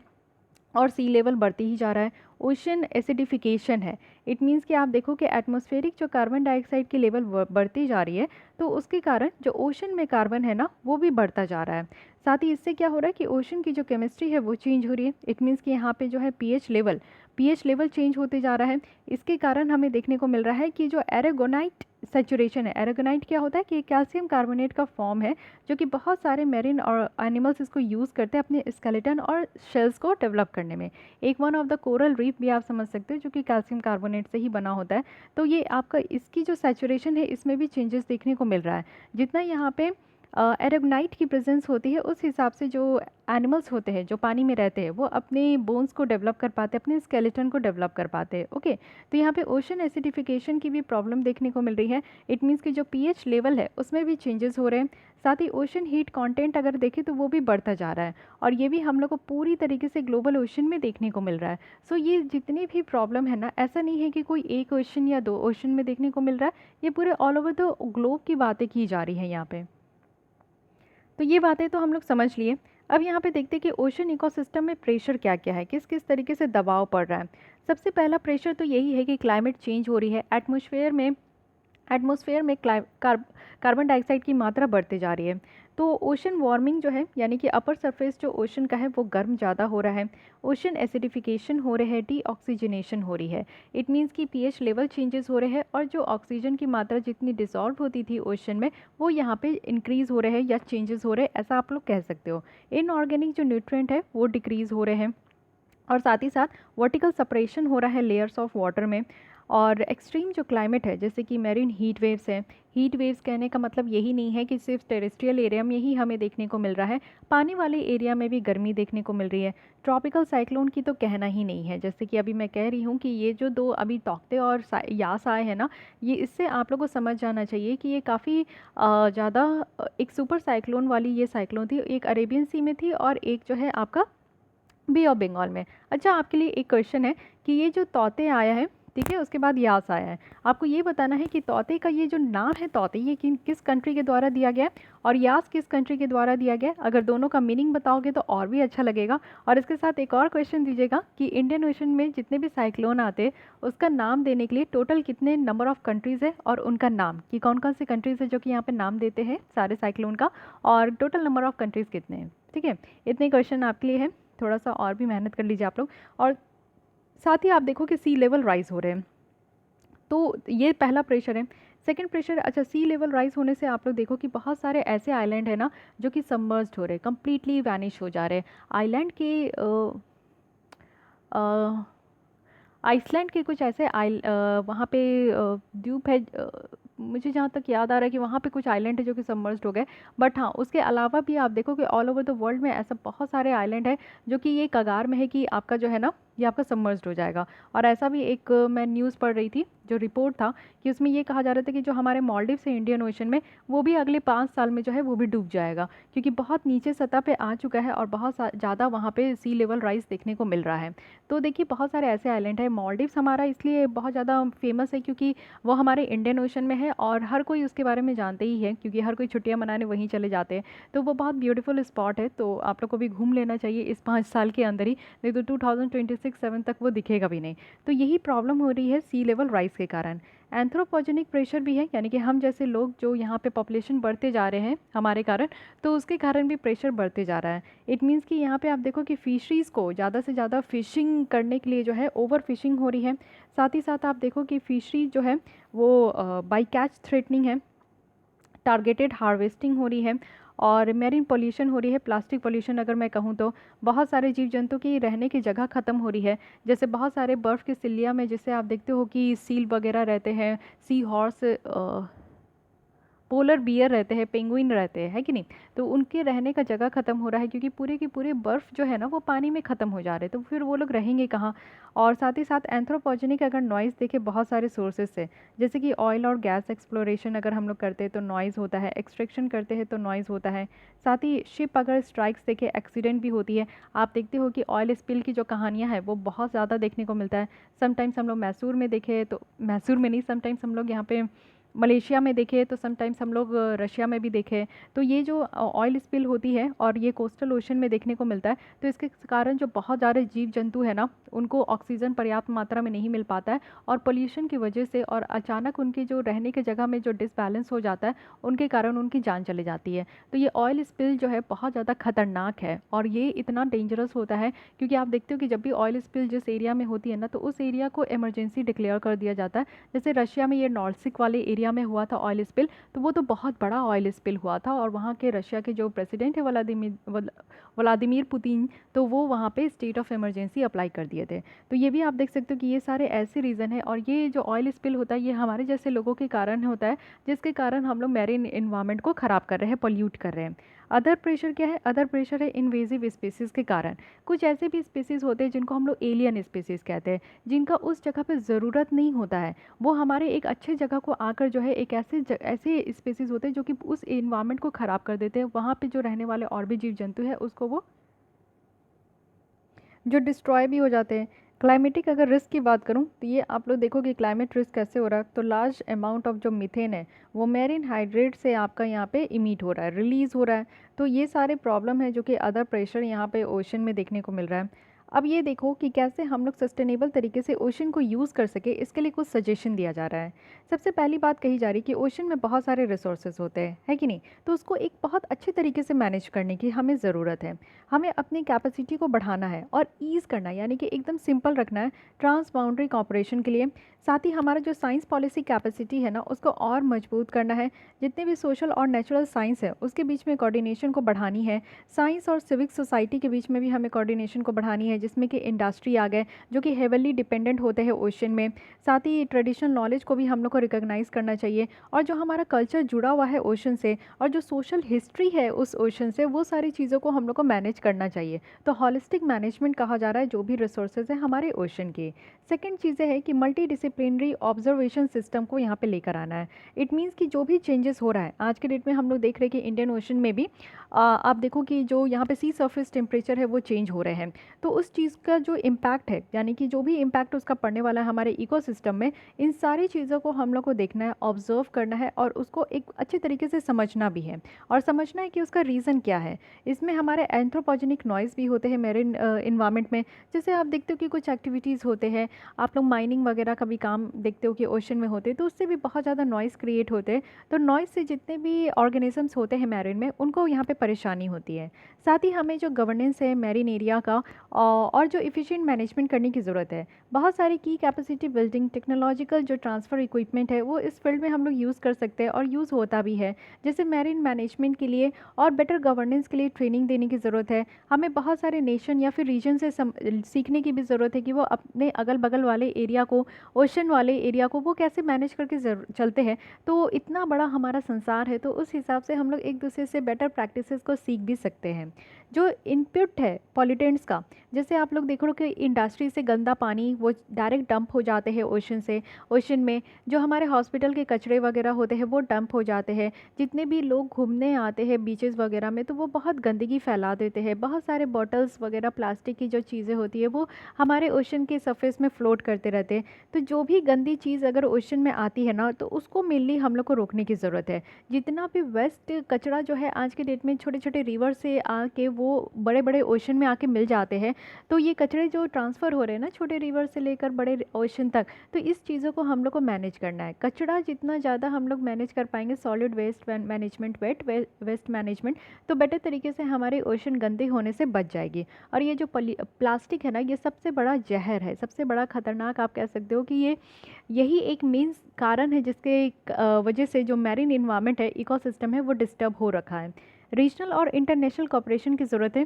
और सी लेवल बढ़ते ही जा रहा है। ओशन एसिडिफिकेशन है, इट मीन्स कि आप देखो कि एटमॉस्फेरिक जो कार्बन डाइऑक्साइड की लेवल बढ़ती जा रही है, तो उसके कारण जो ओशन में कार्बन है ना वो भी बढ़ता जा रहा है। साथ ही इससे क्या हो रहा है कि ओशन की जो केमिस्ट्री है वो चेंज हो रही है, इट मीन्स कि यहाँ पे जो है पीएच लेवल चेंज होते जा रहा है। इसके कारण हमें देखने को मिल रहा है कि जो एरागोनाइट सेचुरेशन है, एरागोनाइट क्या होता है कि कैल्शियम कार्बोनेट का फॉर्म है, जो कि बहुत सारे मेरीन और एनिमल्स इसको यूज़ करते हैं अपने स्केलेटन और शेल्स को डेवलप करने में। एक one of the coral reef भी आप समझ सकते हो, जो कि कैल्शियम कार्बोनेट से ही बना होता है। तो ये आपका इसकी जो सैचुरेशन है इसमें भी चेंजेस देखने को मिल रहा है। जितना यहाँ पे एरागोनाइट की प्रेजेंस होती है, उस हिसाब से जो एनिमल्स होते हैं जो पानी में रहते हैं वो अपने बोन्स को डेवलप कर पाते हैं, अपने स्केलेटन को डेवलप कर पाते हैं। ओके, तो यहाँ पे ओशन एसिडिफिकेशन की भी प्रॉब्लम देखने को मिल रही है। इट मीन्स कि जो पीएच लेवल है उसमें भी चेंजेस हो रहे हैं। साथ ही ओशन हीट कंटेंट अगर देखें तो वो भी बढ़ता जा रहा है, और ये भी हम लोग को पूरी तरीके से ग्लोबल ओशन में देखने को मिल रहा है। सो ये जितनी भी प्रॉब्लम है ना, ऐसा नहीं है कि कोई एक ओशन या दो ओशन में देखने को मिल रहा है, ये पूरे ऑल ओवर द ग्लोब की बातें की जा रही हैं यहाँ पे। तो ये बातें तो हम लोग समझ लिए। अब यहाँ पे देखते हैं कि ओशन इकोसिस्टम में प्रेशर क्या क्या है, किस किस तरीके से दबाव पड़ रहा है। सबसे पहला प्रेशर तो यही है कि क्लाइमेट चेंज हो रही है, एटमॉस्फेयर में कार्बन डाइऑक्साइड की मात्रा बढ़ती जा रही है। तो ओशन वार्मिंग जो है, यानी कि अपर सरफेस जो ओशन का है वो गर्म ज़्यादा हो रहा है। ओशन एसिडिफिकेशन हो रहा है, डीऑक्सीजनेशन हो रही है, इट मीन्स कि पीएच लेवल चेंजेस हो रहे हैं, और जो ऑक्सीजन की मात्रा जितनी डिसॉल्व होती थी ओशन में वो यहाँ पे इंक्रीज़ हो रहे हैं या चेंजेस हो रहे हैं, ऐसा आप लोग कह सकते हो। इनऑर्गेनिक जो न्यूट्रिएंट है वो डिक्रीज़ हो रहे हैं, और साथ ही साथ वर्टिकल सेपरेशन हो रहा है लेयर्स ऑफ वाटर में। और एक्सट्रीम जो क्लाइमेट है, जैसे कि मेरीन हीट वेव्स है, हीट वेव्स कहने का मतलब यही नहीं है कि सिर्फ टेरेस्ट्रियल एरिया में ही हमें देखने को मिल रहा है, पानी वाले एरिया में भी गर्मी देखने को मिल रही है। ट्रॉपिकल साइक्लोन की तो कहना ही नहीं है, जैसे कि अभी मैं कह रही हूँ कि ये जो दो अभी तौकते और यास आए हैं ना, ये इससे आप लोगों को समझ जाना चाहिए कि ये काफ़ी ज़्यादा एक सुपर साइक्लोन वाली ये साइक्लोन थी, एक अरेबियन सी में थी और एक जो है आपका बे ऑफ बंगाल में। अच्छा, आपके लिए एक क्वेश्चन है कि ये जो तौते आया है, ठीक है, उसके बाद यास आया है, आपको ये बताना है कि तौते का ये जो नाम है तौते, ये किस कंट्री के द्वारा दिया गया है और यास किस कंट्री के द्वारा दिया गया है। अगर दोनों का मीनिंग बताओगे तो और भी अच्छा लगेगा। और इसके साथ एक और क्वेश्चन दीजिएगा कि इंडियन ओशन में जितने भी साइक्लोन आते हैं उसका नाम देने के लिए टोटल कितने नंबर ऑफ कंट्रीज़ है, और उनका नाम कि कौन कौन सी कंट्रीज़ है जो कि यहाँ पे नाम देते हैं सारे साइक्लोन का, और टोटल नंबर ऑफ कंट्रीज़ कितने हैं। ठीक है, इतने क्वेश्चन आपके लिए है, थोड़ा सा और भी मेहनत कर लीजिए आप लोग। और साथ ही आप देखो कि सी लेवल राइज हो रहे हैं, तो ये पहला प्रेशर है। सेकंड प्रेशर, अच्छा, सी लेवल राइज होने से आप लोग देखो कि बहुत सारे ऐसे आइलैंड है ना जो कि सबमर्ज्ड हो रहे हैं, कम्प्लीटली वैनिश हो जा रहे हैं। आइलैंड के आइसलैंड के कुछ ऐसे वहाँ पे द्वीप है, मुझे जहाँ तक याद आ रहा है कि वहाँ पे कुछ आइलैंड है जो कि सबमर्ज्ड हो गए। बट हाँ, उसके अलावा भी आप देखो कि ऑल ओवर द वर्ल्ड में ऐसा बहुत सारे आइलैंड है जो कि ये कगार में है कि आपका जो है ना ये आपका सबमर्ज्ड हो जाएगा। और ऐसा भी एक मैं न्यूज़ पढ़ रही थी, जो रिपोर्ट था कि उसमें ये कहा जा रहा था कि जो हमारे मालदीव्स है इंडियन ओशन में, वो भी अगले 5 साल में जो है वो भी डूब जाएगा, क्योंकि बहुत नीचे सतह पे आ चुका है और बहुत ज़्यादा वहाँ पे सी लेवल राइज देखने को मिल रहा है। तो देखिए बहुत सारे ऐसे आइलैंड है, मालदीव्स हमारा इसलिए बहुत ज़्यादा फेमस है क्योंकि वो हमारे इंडियन ओशन में है और हर कोई उसके बारे में जानते ही है, क्योंकि हर कोई छुट्टियाँ मनाने वहीं चले जाते हैं। तो वो बहुत ब्यूटीफुल स्पॉट है, तो आप लोग को भी घूम लेना चाहिए इस 5 साल के अंदर ही, नहीं तो 2026-7 तक वो दिखेगा भी नहीं। तो यही प्रॉब्लम हो रही है सी लेवल राइज के कारण। एंथ्रोपोजेनिक प्रेशर भी है, यानी कि हम जैसे लोग जो यहाँ पे पॉपुलेशन बढ़ते जा रहे हैं हमारे कारण, तो उसके कारण भी प्रेशर बढ़ते जा रहा है। इट मीन्स कि यहाँ पे आप देखो कि फिशरीज़ को ज़्यादा से ज़्यादा फिशिंग करने के लिए जो है ओवर फिशिंग हो रही है। साथ ही साथ आप देखो कि फिशरी जो है वो बाई कैच थ्रेटनिंग है, टारगेटेड हार्वेस्टिंग हो रही है, और मेरीन पोल्यूशन हो रही है, प्लास्टिक पोल्यूशन अगर मैं कहूँ तो। बहुत सारे जीव जंतु की रहने की जगह ख़त्म हो रही है, जैसे बहुत सारे बर्फ़ की सिल्लिया में जिससे आप देखते हो कि सील वगैरह रहते हैं, सी हॉर्स पोलर बियर रहते हैं, पेंगुइन रहते हैं, है कि नहीं। तो उनके रहने का जगह ख़त्म हो रहा है क्योंकि पूरे के पूरे बर्फ़ जो है ना वो पानी में ख़त्म हो जा रहे हैं, तो फिर वो लोग रहेंगे कहाँ। और साथ ही साथ एंथ्रोपोजेनिक अगर नॉइज़ देखें बहुत सारे सोर्सेज से, जैसे कि ऑयल और गैस एक्सप्लोरेशन अगर हम लोग करते हैं तो नॉइज़ होता है, एक्सट्रैक्शन करते हैं तो नॉइज़ होता है। साथ ही शिप अगर स्ट्राइक्स देखें, एक्सीडेंट भी होती है। आप देखते हो कि ऑयल स्पिल की जो कहानियाँ हैं वो बहुत ज़्यादा देखने को मिलता है। समटाइम्स हम लोग मैसूर में देखे तो, मैसूर में नहीं, समटाइम्स हम लोग यहाँ पे मलेशिया में देखे, तो समटाइम्स हम लोग रशिया में भी देखे। तो ये जो ऑयल स्पिल होती है और ये कोस्टल ओशन में देखने को मिलता है, तो इसके कारण जो बहुत ज़्यादा जीव जंतु है ना, उनको ऑक्सीजन पर्याप्त मात्रा में नहीं मिल पाता है, और पोल्यूशन की वजह से और अचानक उनकी जो रहने की जगह में जो डिसबैलेंस हो जाता है, उनके कारण उनकी जान चली जाती है। तो ये ऑयल स्पिल जो है बहुत ज़्यादा खतरनाक है, और ये इतना डेंजरस होता है क्योंकि आप देखते हो कि जब भी ऑयल स्पिल जिस एरिया में होती है ना, तो उस एरिया को इमरजेंसी डिक्लेयर कर दिया जाता है। जैसे रशिया में ये नॉर्सिक वाले एरिया में हुआ था ऑयल स्पिल, तो वो तो बहुत बड़ा ऑयल स्पिल हुआ था, और वहाँ के रशिया के जो प्रेसिडेंट है व्लादिमीर पुतिन, तो वो वहाँ पे स्टेट ऑफ इमरजेंसी अप्लाई कर दिए थे। तो ये भी आप देख सकते हो कि ये सारे ऐसे रीज़न है, और ये जो ऑयल स्पिल होता है ये हमारे जैसे लोगों के कारण होता है, जिसके कारण हम लोग मैरीन इन्वायरमेंट को ख़राब कर रहे हैं, पोल्यूट कर रहे हैं। अदर प्रेशर क्या है? अदर प्रेशर है इन्वेजिव स्पीसीज़ के कारण। कुछ ऐसे भी स्पीसीज़ होते हैं जिनको हम लोग एलियन स्पीसीज़ कहते हैं, जिनका उस जगह पे ज़रूरत नहीं होता है, वो हमारे एक अच्छे जगह को आकर जो है एक ऐसे स्पीसीज़ होते हैं जो कि उस इन्वायरमेंट को ख़राब कर देते हैं। वहाँ पे जो रहने वाले और भी जीव जंतु है उसको वो जो डिस्ट्रॉय भी हो जाते हैं। क्लाइमेटिक अगर रिस्क की बात करूं तो ये आप लोग देखो कि क्लाइमेट रिस्क कैसे हो रहा है। तो लार्ज अमाउंट ऑफ जो मीथेन है वो मैरिन हाइड्रेट से आपका यहाँ पे इमिट हो रहा है, रिलीज़ हो रहा है। तो ये सारे प्रॉब्लम है जो कि अदर प्रेशर यहाँ पे ओशन में देखने को मिल रहा है। अब ये देखो कि कैसे हम लोग सस्टेनेबल तरीके से ओशन को यूज़ कर सके, इसके लिए कुछ सजेशन दिया जा रहा है। सबसे पहली बात कही जा रही है कि ओशन में बहुत सारे रिसोर्सेज होते हैं, है कि नहीं। तो उसको एक बहुत अच्छे तरीके से मैनेज करने की हमें ज़रूरत है। हमें अपनी कैपेसिटी को बढ़ाना है और ईज़ करना है, यानी कि एकदम सिंपल रखना है ट्रांस बाउंड्री कॉपरेशन के लिए। साथ ही हमारा जो साइंस पॉलिसी कैपेसिटी है ना उसको और मजबूत करना है। जितने भी सोशल और नेचुरल साइंस है उसके बीच में कोऑर्डिनेशन को बढ़ानी है। साइंस और सिविक सोसाइटी के बीच में भी हमें कोऑर्डिनेशन को बढ़ानी है, जिसमें कि इंडस्ट्री आ गए जो कि हेवनली डिपेंडेंट होते हैं ओशन में। साथ ही ट्रेडिशनल नॉलेज को भी हम लोग को रिकॉग्नाइज़ करना चाहिए, और जो हमारा कल्चर जुड़ा हुआ है ओशन से और जो सोशल हिस्ट्री है उस ओशन से, वो सारी चीज़ों को हम लोग को मैनेज करना चाहिए। तो हॉलिस्टिक मैनेजमेंट कहा जा रहा है जो भी रिसोर्सेज है हमारे ओशन के। सेकेंड चीज़ें है कि मल्टी डिसिप्लिनरी ऑब्जर्वेशन सिस्टम को यहाँ पे लेकर आना है। इट मीन्स कि जो भी चेंजेस हो रहा है आज के डेट में, हम लोग देख रहे हैं कि इंडियन ओशन में भी आप देखो कि जो यहाँ पे सी सरफेस टेम्परेचर है वो चेंज हो रहे हैं। तो उस चीज़ का जो इम्पैक्ट है, यानी कि जो भी इम्पैक्ट उसका पड़ने वाला है हमारे इकोसिस्टम में, इन सारी चीज़ों को हम लोग को देखना है, ऑब्जर्व करना है, और उसको एक अच्छे तरीके से समझना भी है, और समझना है कि उसका रीज़न क्या है। इसमें हमारे एंथ्रोपोजेनिक नॉइज़ भी होते हैं मेरीन इन्वायरमेंट में। जैसे आप देखते हो कि कुछ एक्टिविटीज़ होते हैं, आप लोग माइनिंग वगैरह का भी काम देखते हो कि ओशन में होते हैं, तो उससे भी बहुत ज़्यादा नॉइज़ क्रिएट होते हैं। तो नॉइज़ से जितने भी ऑर्गेनिजम्स होते हैं मैरीन में, उनको यहाँ पे परेशानी होती है। साथ ही हमें जो गवर्नेंस है मैरीन एरिया का और जो इफ़िशिएंट मैनेजमेंट करने की ज़रूरत है। बहुत सारी की कैपेसिटी बिल्डिंग टेक्नोलॉजिकल जो ट्रांसफ़र इक्विपमेंट है वो इस फील्ड में हम लोग यूज़ कर सकते हैं, और यूज़ होता भी है। जैसे मैरीन मैनेजमेंट के लिए और बेटर गवर्नेंस के लिए ट्रेनिंग देने की ज़रूरत है। हमें बहुत सारे नेशन या फिर रीजन से सीखने की भी ज़रूरत है कि वो अपने अगल बगल वाले एरिया को, ओशन वाले एरिया को, वो कैसे मैनेज करके चलते हैं। तो इतना बड़ा हमारा संसार है, तो उस हिसाब से हम लोग एक दूसरे से बेटर प्रैक्टिसेस को सीख भी सकते हैं। जो इनपुट है पॉल्यूटेंट्स का, जैसे आप लोग देखो कि इंडस्ट्री से गंदा पानी वो डायरेक्ट डंप हो जाते हैं ओशन से। ओशन में जो हमारे हॉस्पिटल के कचरे वगैरह होते हैं वो डंप हो जाते हैं। जितने भी लोग घूमने आते हैं बीचेस वगैरह में, तो वो बहुत गंदगी फैला देते हैं। बहुत सारे बॉटल्स वगैरह, प्लास्टिक की जो चीज़ें होती है वो हमारे ओशन के सरफेस में फ्लोट करते रहते हैं। तो जो भी गंदी चीज़ अगर ओशन में आती है ना, तो उसको मेनली हम लोग को रोकने की ज़रूरत है। जितना भी वेस्ट कचरा जो है आज के डेट में छोटे छोटे रिवर से आके वो बड़े बड़े ओशन में आके मिल जाते हैं। तो ये कचरे जो ट्रांसफ़र हो रहे हैं ना छोटे रिवर से लेकर बड़े ओशन तक, तो इस चीज़ों को हम लोग को मैनेज करना है। कचरा जितना ज़्यादा हम लोग मैनेज कर पाएंगे, solid waste management, wet waste management, तो बेटर तरीके से हमारे ओशन गंदे होने से बच जाएगी। और ये जो प्लास्टिक है ना, ये सबसे बड़ा जहर है, सबसे बड़ा खतरनाक आप कह सकते हो कि यही एक मेन कारण है जिसके वजह से जो मैरीन इन्वायरमेंट है, इकोसिस्टम है, वो डिस्टर्ब हो रखा है। रीजनल और इंटरनेशनल कोऑपरेशन की ज़रूरत है।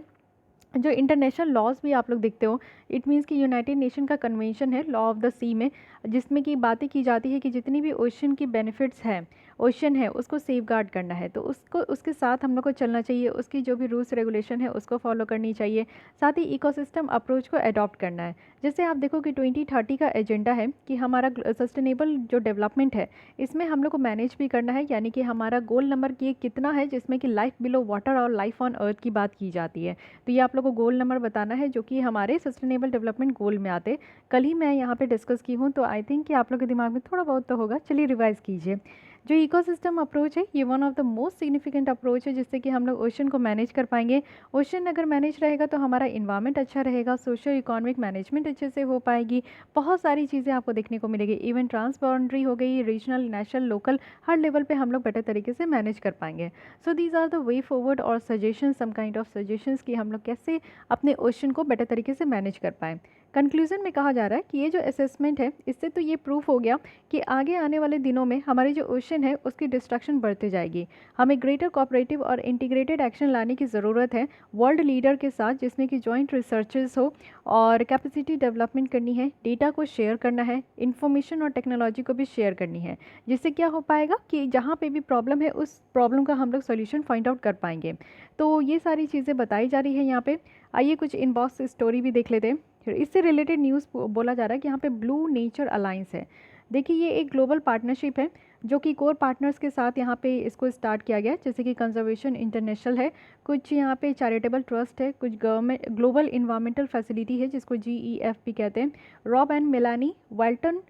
जो इंटरनेशनल लॉज भी आप लोग देखते हो, इट मीन्स कि यूनाइटेड नेशन का कन्वेंशन है लॉ ऑफ द सी में, जिसमें कि बातें की जाती है कि जितनी भी ओशन की बेनिफिट्स हैं ओशन है उसको सेफगार्ड करना है, तो उसको उसके साथ हम लोग को चलना चाहिए, उसकी जो भी रूल्स रेगुलेशन है उसको फॉलो करनी चाहिए, साथ ही इकोसिस्टम अप्रोच को अडॉप्ट करना है। जैसे आप देखो कि 2030 का एजेंडा है कि हमारा सस्टेनेबल जो डेवलपमेंट है इसमें हम लोग को मैनेज भी करना है, यानी कि हमारा गोल नंबर की कितना है जिसमें कि लाइफ बिलो वाटर और लाइफ ऑन अर्थ की बात की जाती है। तो ये आप लोग को गोल नंबर बताना है जो कि हमारे सस्टेनेबल डेवलपमेंट गोल में आते, कल ही मैं यहाँ पे डिस्कस की हूँ, तो आई थिंक कि आप लोग के दिमाग में थोड़ा बहुत तो होगा। चलिए रिवाइज कीजिए। जो इकोसिस्टम अप्रोच है ये one of the most significant approach है जिससे कि हम लोग ओशन को मैनेज कर पाएंगे। ओशन अगर मैनेज रहेगा तो हमारा इन्वायरमेंट अच्छा रहेगा, सोशल इकोनॉमिक मैनेजमेंट अच्छे से हो पाएगी, बहुत सारी चीज़ें आपको देखने को मिलेगी, इवन ट्रांस बाउंड्री हो गई, रीजनल, नेशनल, लोकल, हर लेवल पे हम लोग बेटर तरीके से मैनेज कर पाएंगे। So these are the way forward और suggestion, some kind of suggestions कि हम लोग कैसे अपने ओशन को बेटर तरीके से मैनेज कर पाएँ। कंक्लूजन में कहा जा रहा है कि ये जो असेसमेंट है इससे तो ये प्रूफ हो गया कि आगे आने वाले दिनों में हमारी जो ओशन है उसकी डिस्ट्रक्शन बढ़ती जाएगी। हमें ग्रेटर कोऑपरेटिव और इंटीग्रेटेड एक्शन लाने की ज़रूरत है वर्ल्ड लीडर के साथ, जिसमें कि जॉइंट रिसर्चेस हो और कैपेसिटी डेवलपमेंट करनी है, डेटा को शेयर करना है, इंफॉर्मेशन और टेक्नोलॉजी को भी शेयर करनी है, जिससे क्या हो पाएगा कि जहाँ पे भी प्रॉब्लम है उस प्रॉब्लम का हम लोग सोल्यूशन फाइंड आउट कर पाएंगे। तो ये सारी चीज़ें बताई जा रही है यहाँ पे। आइए कुछ इनबॉक्स स्टोरी भी देख लेते हैं। फिर इससे रिलेटेड न्यूज़ बोला जा रहा है कि यहाँ पे ब्लू नेचर अलायंस है। देखिए ये एक ग्लोबल पार्टनरशिप है जो कि कोर पार्टनर्स के साथ यहाँ पे इसको स्टार्ट किया गया है, जैसे कि कंजर्वेशन इंटरनेशनल है, कुछ यहाँ पे चैरिटेबल ट्रस्ट है, कुछ गवर्नमेंट ग्लोबल इन्वायरमेंटल फैसिलिटी है जिसको GEF भी कहते हैं, Rob and Melanie Walton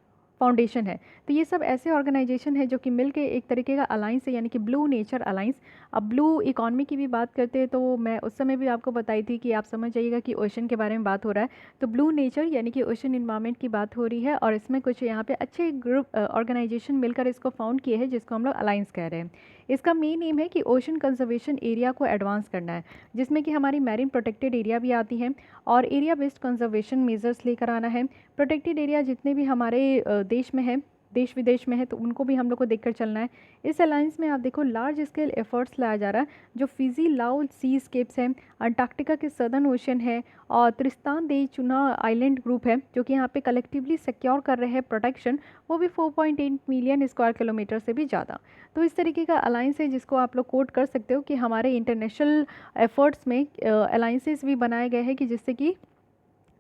Foundation है। तो ये सब ऐसे ऑर्गेनाइजेशन है जो कि मिलके एक तरीके का अलायंस है, यानी कि ब्लू नेचर अलायंस। अब ब्लू इकॉनमी की भी बात करते हैं तो मैं उस समय भी आपको बताई थी कि आप समझ जाइएगा कि ओशन के बारे में बात हो रहा है, तो ब्लू नेचर यानी कि ओशन इन्वायरमेंट की बात हो रही है, और इसमें कुछ यहाँ पे अच्छे ग्रुप ऑर्गेनाइजेशन मिलकर इसको फाउंड किए हैं जिसको हम लोग अलायंस कह रहे हैं। इसका मेन एम है कि ओशन कंजर्वेशन एरिया को एडवांस करना है, जिसमें कि हमारी मैरीन प्रोटेक्टेड एरिया भी आती है और एरिया बेस्ड कंजर्वेशन मेजर्स लेकर आना है। प्रोटेक्टेड एरिया जितने भी हमारे देश में है, देश विदेश में है, तो उनको भी हम लोग को देखकर चलना है। इस अलायंस में आप देखो लार्ज स्केल एफर्ट्स लाया जा रहा है, जो फिजी लाओ सी स्केप्स हैं, अंटार्कटिका के सदर्न ओशन है और त्रिस्तान दे चुना आइलैंड ग्रुप है जो कि यहाँ पे कलेक्टिवली सिक्योर कर रहे हैं प्रोटेक्शन, वो भी 4.8 मिलियन स्क्वायर किलोमीटर से भी ज़्यादा। तो इस तरीके का अलायंस है जिसको आप लोग कोट कर सकते हो कि हमारे इंटरनेशनल एफर्ट्स में अलायंसेस भी बनाए गए हैं कि जिससे कि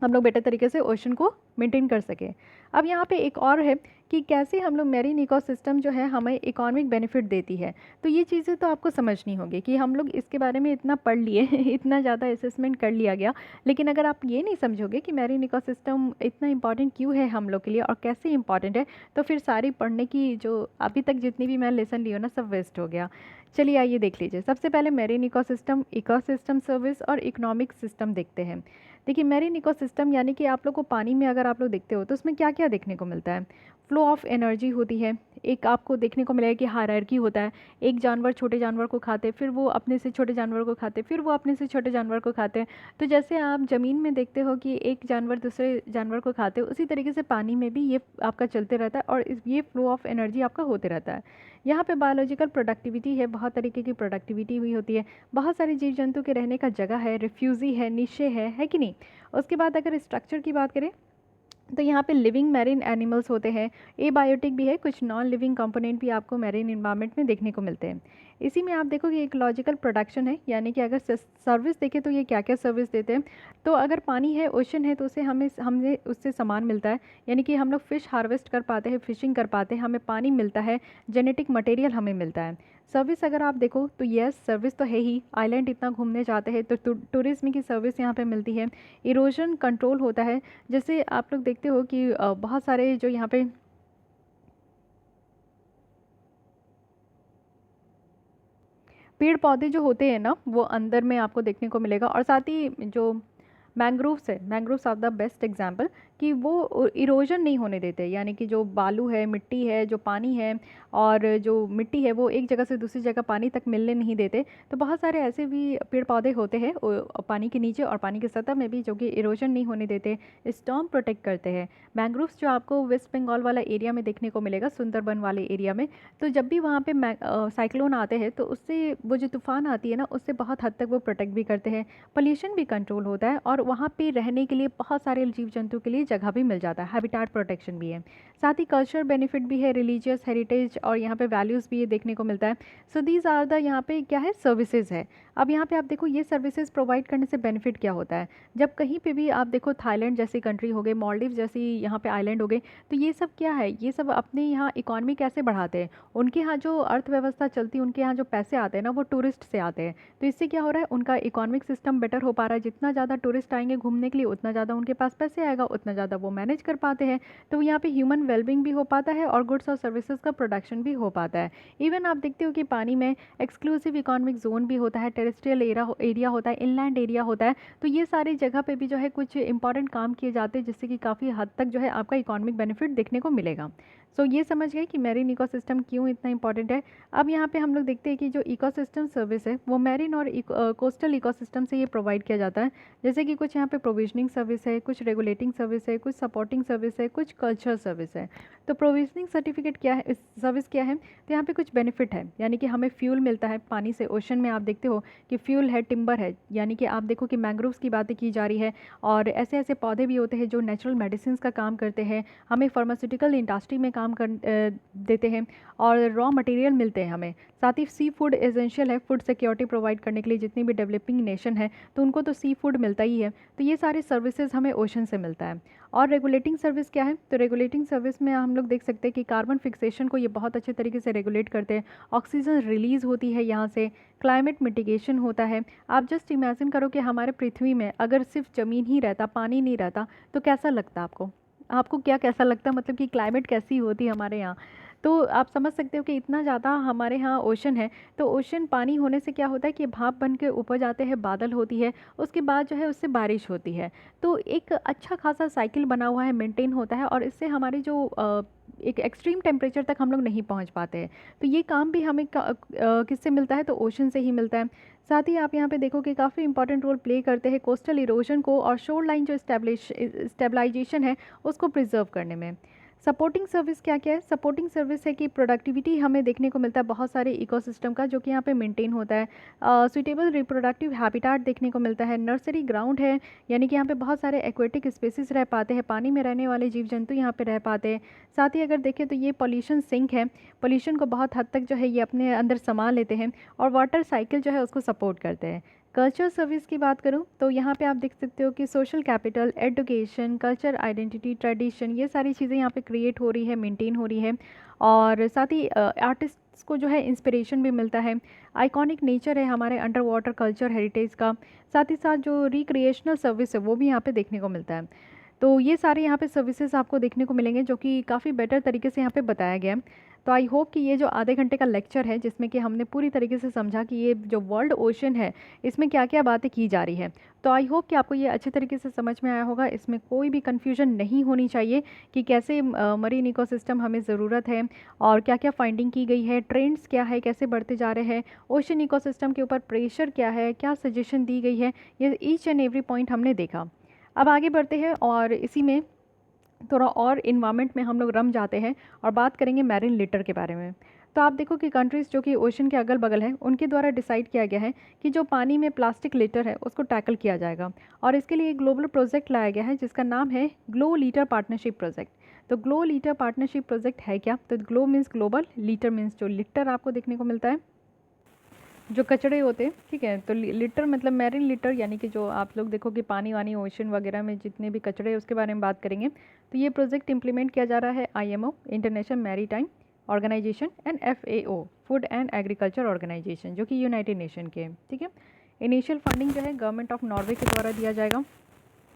हम लोग बेटर तरीके से ओशन को मेंटेन कर सकें। अब यहाँ पे एक और है कि कैसे हम लोग मैरीन इकोसिस्टम जो है हमें इकोनॉमिक बेनिफिट देती है। तो ये चीज़ें तो आपको समझनी होगी कि हम लोग इसके बारे में इतना पढ़ लिए इतना ज़्यादा असेसमेंट कर लिया गया, लेकिन अगर आप ये नहीं समझोगे कि मैरीन इकोसिस्टम इतना इंपॉर्टेंट क्यों है हम लोग के लिए और कैसे इंपॉर्टेंट है, तो फिर सारी पढ़ने की जो अभी तक जितनी भी मैं लेसन ली हो ना सब वेस्ट हो गया। चलिए आइए देख लीजिए। सबसे पहले मैरीन इकोसिस्टम सर्विस और इकोनॉमिक सिस्टम देखते हैं। देखिए मैरीन इकोसिस्टम यानी कि आप लोग को पानी में अगर आप लोग देखते हो तो उसमें क्या क्या देखने को मिलता है। फ्लो ऑफ एनर्जी होती है, एक आपको देखने को मिलेगा कि हायरार्की होता है, एक जानवर छोटे जानवर को खाते, फिर वो अपने से छोटे जानवर को खाते, फिर वो अपने से छोटे जानवर को खाते हैं। तो जैसे आप ज़मीन में देखते हो कि एक जानवर दूसरे जानवर को खाते हो, उसी तरीके से पानी में भी ये आपका चलते रहता है और ये फ्लो ऑफ एनर्जी आपका होते रहता है। यहाँ पे बायोलॉजिकल प्रोडक्टिविटी है, बहुत तरीके की प्रोडक्टिविटी हुई होती है, बहुत सारे जीव जंतु के रहने का जगह है, रिफ्यूज़ी है, निशे है कि नहीं। उसके बाद अगर स्ट्रक्चर की बात करें तो यहाँ पे लिविंग मैरीन एनिमल्स होते हैं, एबायोटिक भी है, कुछ नॉन लिविंग कंपोनेंट भी आपको मैरीन इन्वायरमेंट में देखने को मिलते हैं। इसी में आप देखो कि इकोलॉजिकल प्रोडक्शन है, यानी कि अगर सर्विस देखें तो ये क्या क्या सर्विस देते हैं। तो अगर पानी है, ओशन है, तो उसे हमें उससे सामान मिलता है, यानी कि हम लोग फ़िश हार्वेस्ट कर पाते हैं, फिशिंग कर पाते हैं, हमें पानी मिलता है, जेनेटिक मटेरियल हमें मिलता है। सर्विस अगर आप देखो तो यस सर्विस तो है ही, आइलैंड इतना घूमने जाते हैं तो टूरिज्म की सर्विस यहाँ पे मिलती है। इरोजन कंट्रोल होता है, जैसे आप लोग देखते हो कि बहुत सारे जो यहाँ पे पेड़ पौधे जो होते हैं ना वो अंदर में आपको देखने को मिलेगा, और साथ ही जो मैंग्रोव्स है, mangroves are the best example कि वो इरोजन नहीं होने देते, यानी कि जो बालू है, मिट्टी है, जो पानी है और जो मिट्टी है वो एक जगह से दूसरी जगह पानी तक मिलने नहीं देते। तो बहुत सारे ऐसे भी पेड़ पौधे होते हैं पानी के नीचे और पानी की सतह में भी जो कि इरोजन नहीं होने देते, स्टॉर्म प्रोटेक्ट करते हैं। मैंग्रोव्स जो आपको वेस्ट बंगाल वाला एरिया में देखने को मिलेगा, सुंदरबन वाले एरिया में, तो जब भी वहाँ पे साइक्लोन आते हैं तो उससे वो जो तूफ़ान आती है ना उससे बहुत हद तक वो प्रोटेक्ट भी करते हैं, पोल्यूशन भी कंट्रोल होता है और वहाँ पे रहने के लिए बहुत सारे जीव जंतु के लिए जगह भी मिल जाता है, हैबिटेट प्रोटेक्शन भी है, साथ ही कल्चर बेनिफिट भी है, रिलीजियस हेरिटेज और यहाँ पे वैल्यूज़ भी ये देखने को मिलता है। सो दीज आर द यहाँ पे क्या है, सर्विसेज है। अब यहाँ पे आप देखो ये सर्विसेज प्रोवाइड करने से बेनिफिट क्या होता है। जब कहीं पे भी आप देखो थाईलैंड जैसी कंट्री हो गई, मालदीव जैसी यहाँ पे आइलैंड हो गई, तो ये सब क्या है, ये सब अपने यहाँ इकॉनमी कैसे बढ़ाते हैं, उनके यहाँ जो अर्थव्यवस्था चलती है, उनके यहाँ जो पैसे आते हैं ना वो टूरिस्ट से आते हैं। तो इससे क्या हो रहा है, उनका इकोनॉमिक सिस्टम बेटर हो पा रहा है। जितना ज़्यादा टूरिस्ट आएंगे घूमने के लिए उतना ज़्यादा उनके पास पैसे आएगा, उतना ज़्यादा वो मैनेज कर पाते हैं। तो यहाँ पे ह्यूमन वेलबिंग भी हो पाता है और गुड्स और सर्विसेज का प्रोडक्शन भी हो पाता है। इवन आप देखते हो कि पानी में एक्सक्लूसिव इकोनॉमिक जोन भी होता है, टेरेस्ट्रियल एरिया होता है, इनलैंड एरिया होता है। तो ये सारी जगह पे भी जो है कुछ इंपॉर्टेंट काम किए जाते हैं जिससे कि काफ़ी हद तक जो है आपका इकोनॉमिक बेनिफिट देखने को मिलेगा। सो ये समझ गए कि मैरीन इकोसिस्टम क्यों इतना इंपॉर्टेंट है। अब यहाँ पे हम लोग देखते हैं कि जो इकोसिस्टम सर्विस है वो मैरीन और कोस्टल इकोसिस्टम से ये प्रोवाइड किया जाता है। जैसे कि कुछ यहाँ पे प्रोविजनिंग सर्विस है, कुछ रेगुलेटिंग सर्विस है, कुछ सपोर्टिंग सर्विस है, कुछ कल्चर सर्विस है। तो प्रोविजनिंग सर्टिफिकेट क्या है, सर्विस क्या है, तो यहाँ पे कुछ बेनिफिट है, यानी कि हमें फ्यूल मिलता है पानी से। ओशन में आप देखते हो कि फ्यूल है, टिम्बर है, यानी कि आप देखो कि मैंग्रोव्स की बातें की जा रही है और ऐसे ऐसे पौधे भी होते हैं जो नेचुरल मेडिसिन का काम करते हैं, हमें फार्मास्यूटिकल इंडस्ट्री में काम कर देते हैं और रॉ मटेरियल मिलते हैं हमें। साथ ही सी फूड एसेंशियल है फूड सिक्योरिटी प्रोवाइड करने के लिए। जितनी भी डेवलपिंग नेशन है तो उनको तो सी फूड मिलता ही है। तो ये सारे सर्विसेज हमें ओशन से मिलता है। और रेगुलेटिंग सर्विस क्या है, तो रेगुलेटिंग सर्विस में हम लोग देख सकते हैं कि कार्बन फिक्सेशन को ये बहुत अच्छे तरीके से रेगुलेट करते हैं, ऑक्सीजन रिलीज़ होती है यहाँ से, क्लाइमेट मिटिगेशन होता है। आप जस्ट इमेजिन करो कि हमारे पृथ्वी में अगर सिर्फ ज़मीन ही रहता, पानी नहीं रहता, तो कैसा लगता आपको, आपको क्या कैसा लगता, मतलब कि क्लाइमेट कैसी होती हमारे यहाँ। तो आप समझ सकते हो कि इतना ज़्यादा हमारे यहाँ ओशन है। तो ओशन पानी होने से क्या होता है कि भाप बन के ऊपर जाते हैं, बादल होती है, उसके बाद जो है उससे बारिश होती है। तो एक अच्छा खासा साइकिल बना हुआ है, मेंटेन होता है और इससे हमारी जो एक एक्सट्रीम टेम्परेचर तक हम लोग नहीं पहुंच पाते हैं। तो ये काम भी हमें किससे मिलता है, तो ओशन से ही मिलता है। साथ ही आप यहाँ पे देखो कि काफ़ी इंपॉर्टेंट रोल प्ले करते हैं कोस्टल इरोजन को और शोर लाइन जो स्टेबलाइजेशन है उसको प्रिजर्व करने में। सपोर्टिंग सर्विस क्या क्या है, सपोर्टिंग सर्विस है कि प्रोडक्टिविटी हमें देखने को मिलता है बहुत सारे इकोसिस्टम का जो कि यहाँ पे मेंटेन होता है। सुइटेबल रिप्रोडक्टिव हैबिटेट देखने को मिलता है। नर्सरी ग्राउंड है, यानी कि यहाँ पे बहुत सारे एक्वेटिक स्पेसीज रह पाते हैं, पानी में रहने वाले जीव जंतु यहाँ पे रह पाते हैं। साथ ही अगर देखें तो ये पॉल्यूशन सिंक है, पॉल्यूशन को बहुत हद तक जो है ये अपने अंदर समा लेते हैं और वाटर साइकिल जो है उसको सपोर्ट करते हैं। कल्चर सर्विस की बात करूं तो यहाँ पे आप देख सकते हो कि social capital, education, culture identity, tradition, ये सारी चीज़ें यहाँ पे क्रिएट हो रही है, मेंटेन हो रही है। और साथ ही आर्टिस्ट्स को जो है इंस्पिरेशन भी मिलता है। आइकॉनिक नेचर है हमारे अंडर वाटर कल्चर हेरिटेज का। साथ ही साथ जो रिक्रिएशनल सर्विस है वो भी यहाँ पे देखने को मिलता है। तो ये सारे यहाँ पे सर्विसेज आपको देखने को मिलेंगे जो कि काफ़ी बेटर तरीके से यहाँ पे बताया गया है। तो आई होप कि ये जो आधे घंटे का लेक्चर है जिसमें कि हमने पूरी तरीके से समझा कि ये जो वर्ल्ड ओशन है इसमें क्या क्या बातें की जा रही है, तो आई होप कि आपको ये अच्छे तरीके से समझ में आया होगा। इसमें कोई भी कन्फ्यूजन नहीं होनी चाहिए कि कैसे मरीन इकोसिस्टम हमें ज़रूरत है और क्या क्या फाइंडिंग की गई है, ट्रेंड्स क्या है, कैसे बढ़ते जा रहे हैं, ओशन इकोसिस्टम के ऊपर प्रेशर क्या है, क्या सजेशन दी गई है, ये ईच एंड एवरी पॉइंट हमने देखा। अब आगे बढ़ते हैं और इसी में थोड़ा और इन्वायरमेंट में हम लोग रम जाते हैं और बात करेंगे मैरिन लिटर के बारे में। तो आप देखो कि कंट्रीज़ जो कि ओशन के अगल बगल हैं उनके द्वारा डिसाइड किया गया है कि जो पानी में प्लास्टिक लिटर है उसको टैकल किया जाएगा और इसके लिए एक ग्लोबल प्रोजेक्ट लाया गया है जिसका नाम है ग्लो लीटर पार्टनरशिप प्रोजेक्ट। तो ग्लो लीटर पार्टनरशिप प्रोजेक्ट है क्या, तो glow means global, litre means जो लिटर आपको देखने को मिलता है, जो कचड़े होते हैं, ठीक है। तो लिटर मतलब मैरिन लिटर, यानी कि जो आप लोग देखो कि पानी वानी ओशन वगैरह में जितने भी कचड़े हैं उसके बारे में बात करेंगे। तो ये प्रोजेक्ट इंप्लीमेंट किया जा रहा है IMO, International Maritime Organization, and FAO, Food and Agriculture Organization, जो कि यूनाइटेड नेशन के हैं, ठीक है। इनिशियल फंडिंग जो है गवर्नमेंट ऑफ नॉर्वे के द्वारा दिया जाएगा,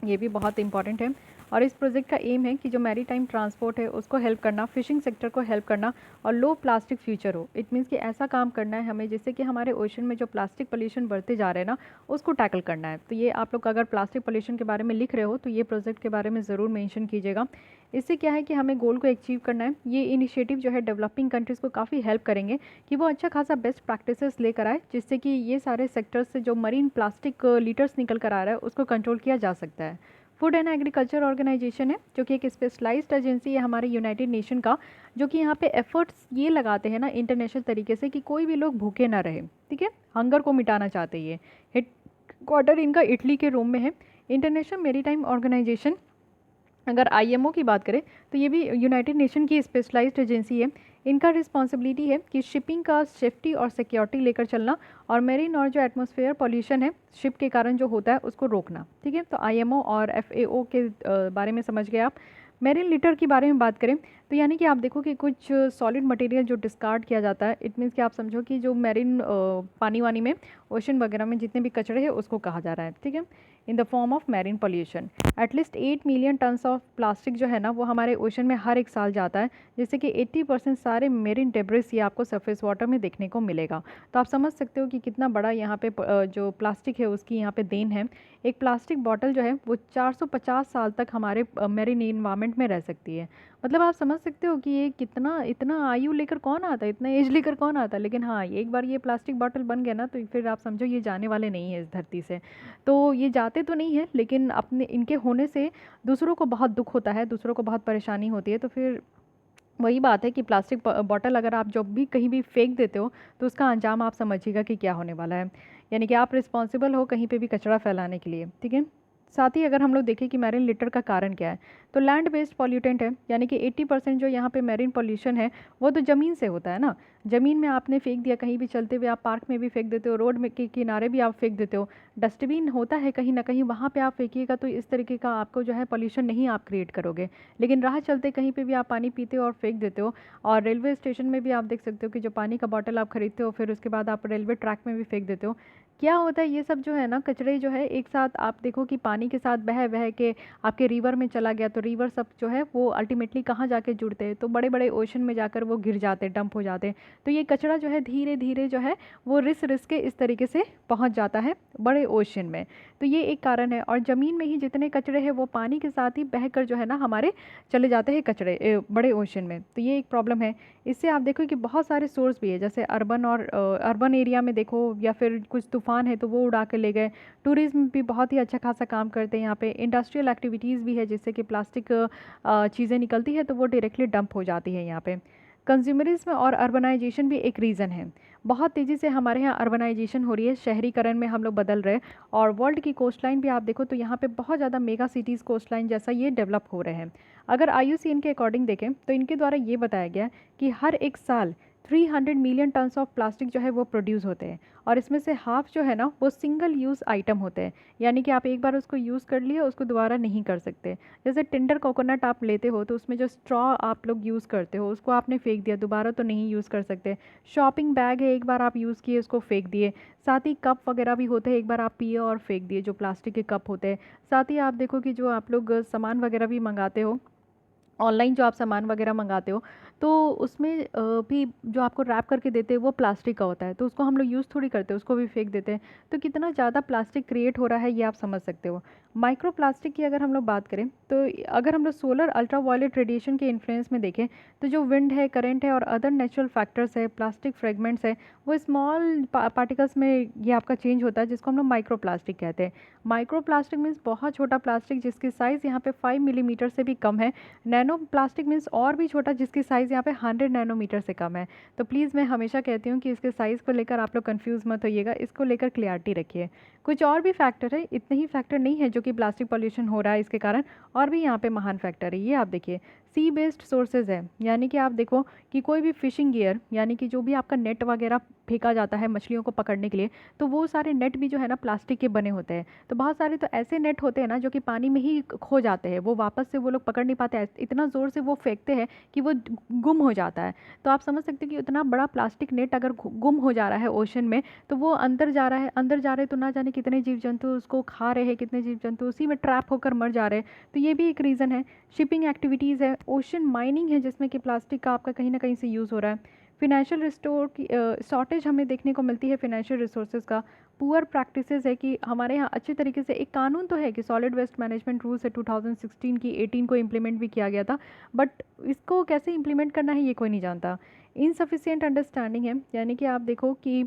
ये भी बहुत इंपॉर्टेंट है। और इस प्रोजेक्ट का एम है कि जो मैरी टाइम ट्रांसपोर्ट है उसको हेल्प करना, फिशिंग सेक्टर को हेल्प करना और लो प्लास्टिक फ्यूचर हो। इट मीन्स कि ऐसा काम करना है हमें जिससे कि हमारे ओशन में जो प्लास्टिक पोल्यूशन बढ़ते जा रहे हैं ना उसको टैकल करना है। तो ये आप लोग अगर प्लास्टिक पोल्यूशन के बारे में लिख रहे हो तो ये प्रोजेक्ट के बारे में ज़रूर मेंशन कीजिएगा। इससे क्या है कि हमें गोल को अचीव करना है। ये इनिशिएटिव जो है डेवलपिंग कंट्रीज़ को काफ़ी हेल्प करेंगे कि वो अच्छा खासा बेस्ट प्रैक्टिसेस लेकर आए जिससे कि ये सारे सेक्टर्स से जो मरीन प्लास्टिक लीटर्स निकल कर आ रहा है उसको कंट्रोल किया जा सकता है। फूड एंड एग्रीकल्चर ऑर्गेनाइजेशन है जो कि एक स्पेशलाइज्ड एजेंसी है हमारे यूनाइटेड नेशन का, जो कि यहाँ पे एफर्ट्स ये लगाते हैं ना इंटरनेशनल तरीके से कि कोई भी लोग भूखे ना रहे, ठीक है। हंगर को मिटाना चाहते हैं। ये हेड क्वार्टर इनका इटली के रोम में है। इंटरनेशनल मेरीटाइम ऑर्गेनाइजेशन अगर आईएमओ की बात करें तो ये भी यूनाइटेड नेशन की स्पेशलाइज्ड एजेंसी है। इनका रिस्पॉन्सिबिलिटी है कि शिपिंग का सेफ्टी और सिक्योरिटी लेकर चलना और मेरीन और जो एटमॉस्फेयर पॉल्यूशन है शिप के कारण जो होता है उसको रोकना। ठीक है, तो आईएमओ और एफएओ के बारे में समझ गए आप। मेरीन लिटर के बारे में बात करें तो यानी कि आप देखो कि कुछ सॉलिड मटेरियल जो डिस्कार्ड किया जाता है, इट मीन्स कि आप समझो कि जो मेरीन पानी वानी में, ओशन वगैरह में जितने भी कचरे हैं उसको कहा जा रहा है। ठीक है, in the form of marine pollution. At least 8 million tons of plastic जो है ना वो हमारे ओशन में हर एक साल जाता है, जिससे कि 80% सारे मेरीन डेब्रिस ये आपको सरफेस वाटर में देखने को मिलेगा। तो आप समझ सकते हो कि कितना बड़ा यहाँ पे जो प्लास्टिक है उसकी यहाँ पे देन है। एक प्लास्टिक बॉटल जो है वो 450 साल तक हमारे मेरीन इन्वायरमेंट में रह सकती है। मतलब आप समझ सकते हो कि ये कितना, इतना आयु लेकर कौन आता है, इतना एज लेकर कौन आता है। लेकिन हाँ, एक बार ये प्लास्टिक बॉटल बन गया ना तो फिर आप समझो ये जाने वाले नहीं है इस धरती से। तो ये जाते तो नहीं है, लेकिन अपने इनके होने से दूसरों को बहुत दुख होता है, दूसरों को बहुत परेशानी होती है। तो फिर वही बात है कि प्लास्टिक बॉटल अगर आप जब भी कहीं भी फेंक देते हो तो उसका अंजाम आप समझिएगा कि क्या होने वाला है। यानी कि आप रिस्पॉन्सिबल हो कहीं पे भी कचरा फैलाने के लिए। ठीक है, साथ ही अगर हम लोग देखें कि मैरीन लिटर का कारण क्या है, तो लैंड बेस्ड पॉल्यूटेंट है। यानी कि 80% जो यहाँ पे मैरीन पॉल्यूशन है वो तो ज़मीन से होता है ना। ज़मीन में आपने फेंक दिया, कहीं भी चलते हुए आप पार्क में भी फेंक देते हो, रोड में के किनारे भी आप फेंक देते हो। डस्टबिन होता है कहीं ना कहीं, वहाँ पे आप फेंकिएगा तो इस तरीके का आपको जो है पॉल्यूशन नहीं आप क्रिएट करोगे। लेकिन राह चलते कहीं पे भी आप पानी पीते हो और फेंक देते हो। और रेलवे स्टेशन में भी आप देख सकते हो कि जो पानी का बॉटल आप खरीदते हो फिर उसके बाद आप रेलवे ट्रैक में भी फेंक देते हो। क्या होता है, ये सब जो है ना कचरे जो है एक साथ आप देखो कि पानी के साथ बह बह के आपके रिवर में चला गया, तो रिवर सब जो है वो अल्टीमेटली कहाँ जाके जुड़ते हैं, तो बड़े बड़े ओशन में जाकर वो गिर जाते हैं, डंप हो जाते हैं। तो ये कचरा जो है धीरे धीरे जो है वो रिस रिस के इस तरीके से पहुँच जाता है बड़े ओशन में। तो ये एक कारण है। और ज़मीन में ही जितने कचरे हैं वो पानी के साथ ही बह कर जो है ना हमारे चले जाते हैं कचरे बड़े ओशन में। तो ये एक प्रॉब्लम है। इससे आप देखो कि बहुत सारे सोर्स भी है, जैसे अर्बन और अर्बन एरिया में देखो, या फिर कुछ तूफान है तो वो उड़ा के ले गए। टूरिज्म भी बहुत ही अच्छा खासा काम करते हैं यहाँ पे। इंडस्ट्रियल एक्टिविटीज़ भी है जिससे कि प्लास्टिक चीज़ें निकलती है तो वो डायरेक्टली डंप हो जाती है यहाँ पे। कंज्यूमरिज्म और अर्बनाइजेशन भी एक रीज़न है। बहुत तेज़ी से हमारे यहाँ अर्बनाइजेशन हो रही है, शहरीकरण में हम लोग बदल रहे हैं। और वर्ल्ड की कोस्टलाइन भी आप देखो तो यहाँ पे बहुत ज़्यादा मेगा सिटीज़ कोस्टलाइन जैसा ये डेवलप हो रहे हैं। अगर IUCN के अकॉर्डिंग देखें तो इनके द्वारा ये बताया गया है कि हर एक साल 300 मिलियन टन्स ऑफ प्लास्टिक जो है वो प्रोड्यूस होते हैं। और इसमें से हाफ जो है ना वो सिंगल यूज़ आइटम होते हैं। यानी कि आप एक बार उसको यूज़ कर लिए उसको दोबारा नहीं कर सकते। जैसे टेंडर कोकोनट आप लेते हो तो उसमें जो स्ट्रॉ आप लोग यूज़ करते हो उसको आपने फेंक दिया, दोबारा तो नहीं यूज़ कर सकते। शॉपिंग बैग है, एक बार आप यूज़ किए उसको फेंक दिए। साथ ही कप वगैरह भी होते हैं, एक बार आप पिए और फेंक दिए, जो प्लास्टिक के कप होते हैं। साथ ही आप देखो कि जो आप लोग सामान वगैरह भी मंगाते हो, ऑनलाइन जो आप सामान वगैरह मंगाते हो, तो उसमें भी जो आपको रैप करके देते हैं वो प्लास्टिक का होता है, तो उसको हम लोग यूज़ थोड़ी करते हैं, उसको भी फेंक देते हैं। तो कितना ज़्यादा प्लास्टिक क्रिएट हो रहा है ये आप समझ सकते हो। माइक्रो प्लास्टिक की अगर हम लोग बात करें तो अगर हम लोग सोलर अल्ट्रा वायलेट रेडिएशन के इन्फ्लुएंस में देखें तो जो विंड है, करंट है और अदर नेचुरल फैक्टर्स है, प्लास्टिक फ्रेगमेंट्स है, वो स्मॉल पार्टिकल्स में ये आपका चेंज होता है, जिसको हम लोग माइक्रो प्लास्टिक कहते हैं। माइक्रो प्लास्टिक मीन्स बहुत छोटा प्लास्टिक जिसकी साइज़ यहाँ पे 5 मिलीमीटर से भी कम है। नैनो प्लास्टिक मीन्स और भी छोटा जिसकी साइज़ यहाँ पे 100 नैनोमीटर से कम है। तो प्लीज़ मैं हमेशा कहती हूँ कि इसके साइज़ को लेकर आप लोग कंफ्यूज मत होइएगा, इसको लेकर क्लियरिटी रखिए। कुछ और भी फैक्टर है, इतने ही फैक्टर नहीं है जो कि प्लास्टिक पॉल्यूशन हो रहा है इसके कारण, और भी यहाँ पे महान फैक्टर है। ये आप देखिए, सी बेस्ड सोर्सेज है। यानी कि आप देखो कि कोई भी फिशिंग गियर, यानी कि जो भी आपका नेट वगैरह फेंका जाता है मछलियों को पकड़ने के लिए, तो वो सारे नेट भी जो है ना प्लास्टिक के बने होते हैं। तो बहुत सारे तो ऐसे नेट होते हैं ना जो कि पानी में ही खो जाते हैं, वो वापस से वो लोग पकड़ नहीं पाते, इतना ज़ोर से वो फेंकते हैं कि वो गुम हो जाता है। तो आप समझ सकते हो कि इतना बड़ा प्लास्टिक नेट अगर गुम हो जा रहा है ओशन में, तो वो अंदर जा रहा है, अंदर जा रहे तो ना जाने कितने जीव जंतु उसको खा रहे हैं, कितने जीव जंतु उसी में ट्रैप होकर मर जा रहे हैं। तो ये भी एक रीज़न है। शिपिंग एक्टिविटीज़ है, ओशन माइनिंग है जिसमें कि प्लास्टिक का आपका कहीं ना कहीं से यूज़ हो रहा है। फिनेंशियल रिस्टोर की शॉर्टेज हमें देखने को मिलती है फिनेंशियल रिसोर्सेज का। पुअर प्रैक्टिसेस है कि हमारे यहाँ अच्छे तरीके से, एक कानून तो है कि सॉलिड वेस्ट मैनेजमेंट रूल्स है 2016 की, 18 को इम्प्लीमेंट भी किया गया था, बट इसको कैसे इम्प्लीमेंट करना है ये कोई नहीं जानता। इनसफिशिएंट अंडरस्टैंडिंग है, यानी कि आप देखो कि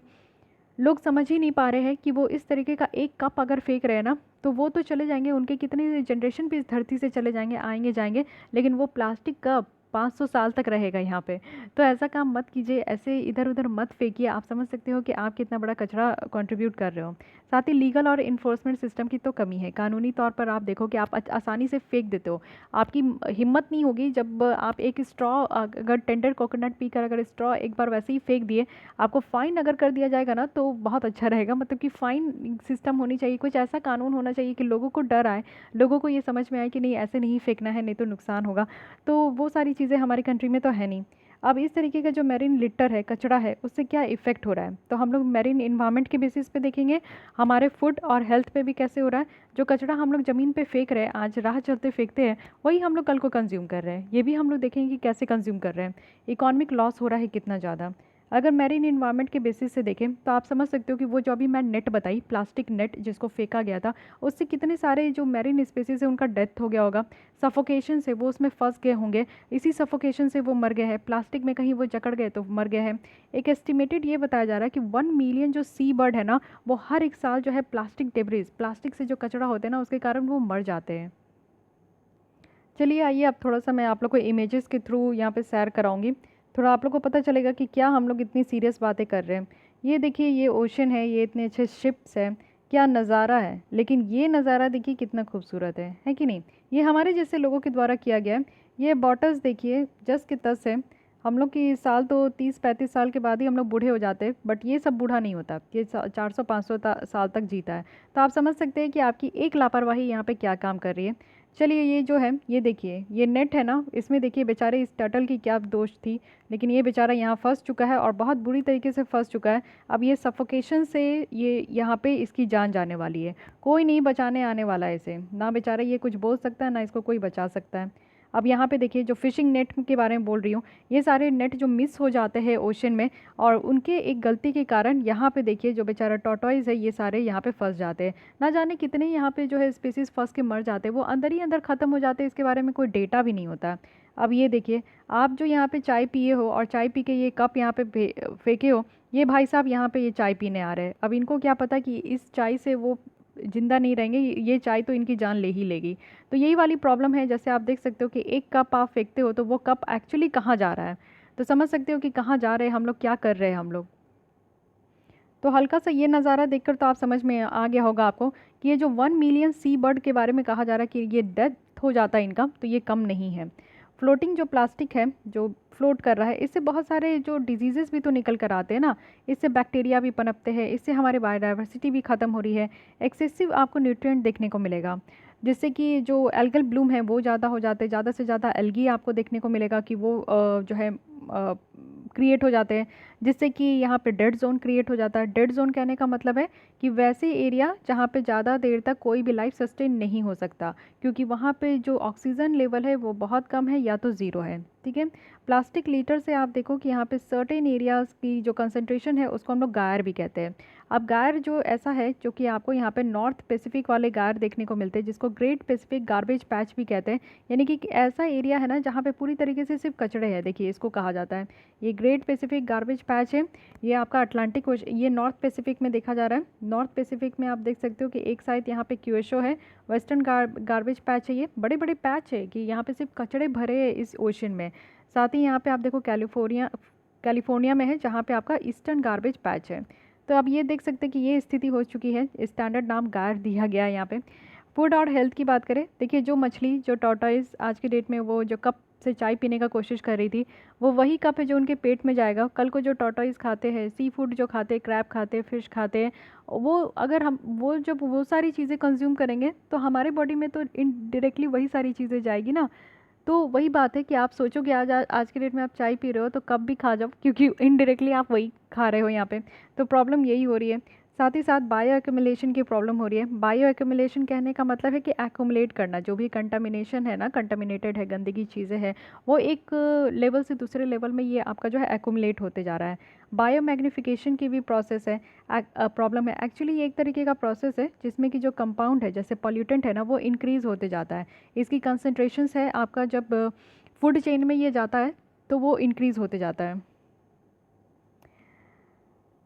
लोग समझ ही नहीं पा रहे हैं कि वो इस तरीके का एक कप अगर फेंक रहे हैं ना तो वो तो चले जाएंगे, उनके कितने जनरेशन भी इस धरती से चले जाएंगे, आएंगे जाएंगे, लेकिन वो प्लास्टिक कप 500 साल तक रहेगा यहाँ पे। तो ऐसा काम मत कीजिए, ऐसे इधर उधर मत फेंकिए। आप समझ सकते हो कि आप कितना बड़ा कचरा कंट्रीब्यूट कर रहे हो। साथ ही लीगल और इन्फोर्समेंट सिस्टम की तो कमी है। कानूनी तौर पर आप देखो कि आप आसानी से फेंक देते हो। आपकी हिम्मत नहीं होगी जब आप एक स्ट्रॉ, अगर टेंडर कोकोनट पीकर अगर स्ट्रॉ एक बार वैसे ही फेंक दिए, आपको फ़ाइन अगर कर दिया जाएगा ना तो बहुत अच्छा रहेगा। मतलब कि फ़ाइन सिस्टम होनी चाहिए, कुछ ऐसा कानून होना चाहिए कि लोगों को डर आए, लोगों को ये समझ में आए कि नहीं ऐसे नहीं फेंकना है, नहीं तो नुकसान होगा। तो वो सारी चीज़ें हमारी कंट्री में तो है नहीं। अब इस तरीके का जो मैरीन लिटर है, कचरा है, उससे क्या इफ़ेक्ट हो रहा है, तो हम लोग मैरीन इन्वायरमेंट के बेसिस पे देखेंगे, हमारे फूड और हेल्थ पे भी कैसे हो रहा है। जो कचरा हम लोग ज़मीन पे फेंक रहे हैं, आज राह चलते फेंकते हैं, वही हम लोग कल को कंज्यूम कर रहे हैं। ये भी हम लोग देखेंगे कि कैसे कंज्यूम कर रहे हैं। इकोनॉमिक लॉस हो रहा है कितना ज़्यादा। अगर मैरीन इन्वायरमेंट के बेसिस से देखें तो आप समझ सकते हो कि वो जो अभी मैं नेट बताई, प्लास्टिक नेट जिसको फेंका गया था, उससे कितने सारे जो मैरीन स्पीसीज है उनका डेथ हो गया होगा। सफोकेशन से वो उसमें फंस गए होंगे, इसी सफोकेशन से वो मर गए हैं, प्लास्टिक में कहीं वो जकड़ गए तो मर गए हैं। एक एस्टिमेटेड ये बताया जा रहा है कि 1 मिलियन जो सी बर्ड है ना, वो हर एक साल जो है प्लास्टिक डेब्रिस, प्लास्टिक से जो कचरा होते हैं ना, उसके कारण वो मर जाते हैं। चलिए आइए अब थोड़ा सा मैं आप लोग को इमेजेस के थ्रू यहाँ पे शेयर कराऊंगी। थोड़ा आप लोग को पता चलेगा कि क्या हम लोग इतनी सीरियस बातें कर रहे हैं। ये देखिए, ये ओशन है, ये इतने अच्छे शिप्स है, क्या नज़ारा है। लेकिन ये नज़ारा देखिए कितना खूबसूरत है कि नहीं। ये हमारे जैसे लोगों के द्वारा किया गया है। ये बॉटल्स देखिए जस के तस है। हम लोग की साल तो 30-35 साल के बाद ही हम लोग बूढ़े हो जाते हैं, बट ये सब बूढ़ा नहीं होता, ये 400-500 साल तक जीता है। तो आप समझ सकते हैं कि आपकी एक लापरवाही यहाँ पे क्या काम कर रही है। चलिए ये जो है, ये देखिए, ये नेट है ना, इसमें देखिए बेचारे इस टर्टल की क्या दोष थी, लेकिन ये बेचारा यहाँ फंस चुका है और बहुत बुरी तरीके से फंस चुका है। अब ये सफोकेशन से ये यहाँ पे इसकी जान जाने वाली है। कोई नहीं बचाने आने वाला है इसे, ना बेचारा ये कुछ बोल सकता है ना इसको कोई बचा सकता है। अब यहाँ पे देखिए, जो फिशिंग नेट के बारे में बोल रही हूँ, ये सारे नेट जो मिस हो जाते हैं ओशन में, और उनके एक गलती के कारण यहाँ पे देखिए जो बेचारा टॉर्टोइज है, ये सारे यहाँ पे फंस जाते हैं। ना जाने कितने यहाँ पे जो है स्पीसीज फंस के मर जाते हैं, वो अंदर ही अंदर ख़त्म हो जाते हैं, इसके बारे में कोई डेटा भी नहीं होता। अब ये देखिए, आप जो यहाँ पे चाय पिए हो और चाय पी के ये कप यहाँ पे फेंके हो, ये भाई साहब यहाँ पे ये चाय पीने आ रहे हैं। अब इनको क्या पता कि इस चाय से वो जिंदा नहीं रहेंगे, ये चाय तो इनकी जान ले ही लेगी। तो यही वाली प्रॉब्लम है। जैसे आप देख सकते हो कि एक कप आप फेंकते हो तो वो कप एक्चुअली कहाँ जा रहा है, तो समझ सकते हो कि कहाँ जा रहे हैं हम लोग, क्या कर रहे हैं हम लोग। तो हल्का सा ये नज़ारा देखकर तो आप समझ में आ गया होगा आपको कि ये जो 1 मिलियन सी बर्ड के बारे में कहा जा रहा है कि ये डेथ हो जाता है इनका, तो ये कम नहीं है। फ्लोटिंग जो प्लास्टिक है जो फ्लोट कर रहा है, इससे बहुत सारे जो डिजीज़ेस भी तो निकल कर आते हैं ना। इससे बैक्टीरिया भी पनपते हैं, इससे हमारे बायोडाइवर्सिटी भी ख़त्म हो रही है। एक्सेसिव आपको न्यूट्रिएंट देखने को मिलेगा, जिससे कि जो एल्गल ब्लूम है वो ज़्यादा हो जाते हैं, ज़्यादा से ज़्यादा एल्गी आपको देखने को मिलेगा कि वो जो है क्रिएट हो जाते हैं, जिससे कि यहाँ पे डेड जोन क्रिएट हो जाता है। डेड जोन कहने का मतलब है कि वैसे एरिया जहाँ पे ज़्यादा देर तक कोई भी लाइफ सस्टेन नहीं हो सकता, क्योंकि वहाँ पे जो ऑक्सीजन लेवल है वो बहुत कम है या तो ज़ीरो है। ठीक है। प्लास्टिक लीटर से आप देखो कि यहाँ पे सर्टेन एरियाज़ की जो कंसंट्रेशन है उसको हम लोग गायर भी कहते हैं। अब गायर जो ऐसा है जो कि आपको यहाँ पे नॉर्थ पैसिफिक वाले गायर देखने को मिलते हैं, जिसको ग्रेट पैसिफिक गार्बेज पैच भी कहते हैं। यानी कि ऐसा एरिया है ना जहाँ पे पूरी तरीके से सिर्फ कचड़े हैं, देखिए इसको कहा जाता है। ये ग्रेट पैसिफिक गार्बेज पैच है, ये आपका अटलांटिक ये नॉर्थ पैसिफिक में देखा जा रहा है। नॉर्थ पैसिफिक में आप देख सकते हो कि एक साइड यहाँ पे क्यूएशो है, वेस्टर्न गार्बेज पैच है। ये बड़े बड़े पैच है कि यहाँ पे सिर्फ कचड़े भरे हैं इस ओशन में। साथ ही यहाँ पे आप देखो कैलिफोर्निया में है जहाँ पे आपका ईस्टर्न गार्बेज पैच है। तो अब ये देख सकते हैं कि ये स्थिति हो चुकी है, स्टैंडर्ड नाम गायर दिया गया है यहाँ पे। फूड और हेल्थ की बात करें, देखिए जो मछली, जो टॉर्टोइज आज की डेट में वो जो कप से चाय पीने का कोशिश कर रही थी, वो वही कप है जो उनके पेट में जाएगा। कल को जो टॉर्टोइज खाते हैं, सी फूड जो खाते हैं, क्रैब खाते हैं, फिश खाते हैं, वो अगर हम वो जब वो सारी चीज़ें कंज्यूम करेंगे तो हमारे बॉडी में तो इनडायरेक्टली वही सारी चीज़ें जाएगी ना। तो वही बात है कि आप सोचो कि आज के डेट में आप चाय पी रहे हो तो कप भी खा जाओ, क्योंकि इनडायरेक्टली आप वही खा रहे हो यहाँ पे। तो प्रॉब्लम यही हो रही है। साथ ही साथ बायो एक्यूमुलेशन की प्रॉब्लम हो रही है। बायो एक्यूमुलेशन कहने का मतलब है कि एक्यूमुलेट करना, जो भी कंटामिनेशन है ना, कंटामिनेटेड है, गंदगी चीज़ें हैं, वो एक लेवल से दूसरे लेवल में ये आपका जो है एक्यूमुलेट होते जा रहा है। बायो मैग्निफिकेशन की भी प्रोसेस है, प्रॉब्लम है। एक्चुअली ये एक तरीके का प्रोसेस है जिसमें कि जो कंपाउंड है, जैसे पॉल्यूटेंट है ना, वो इंक्रीज़ होते जाता है। इसकी कंसनट्रेशंस है आपका, जब फूड चेन में ये जाता है तो वो इंक्रीज़ होते जाता है।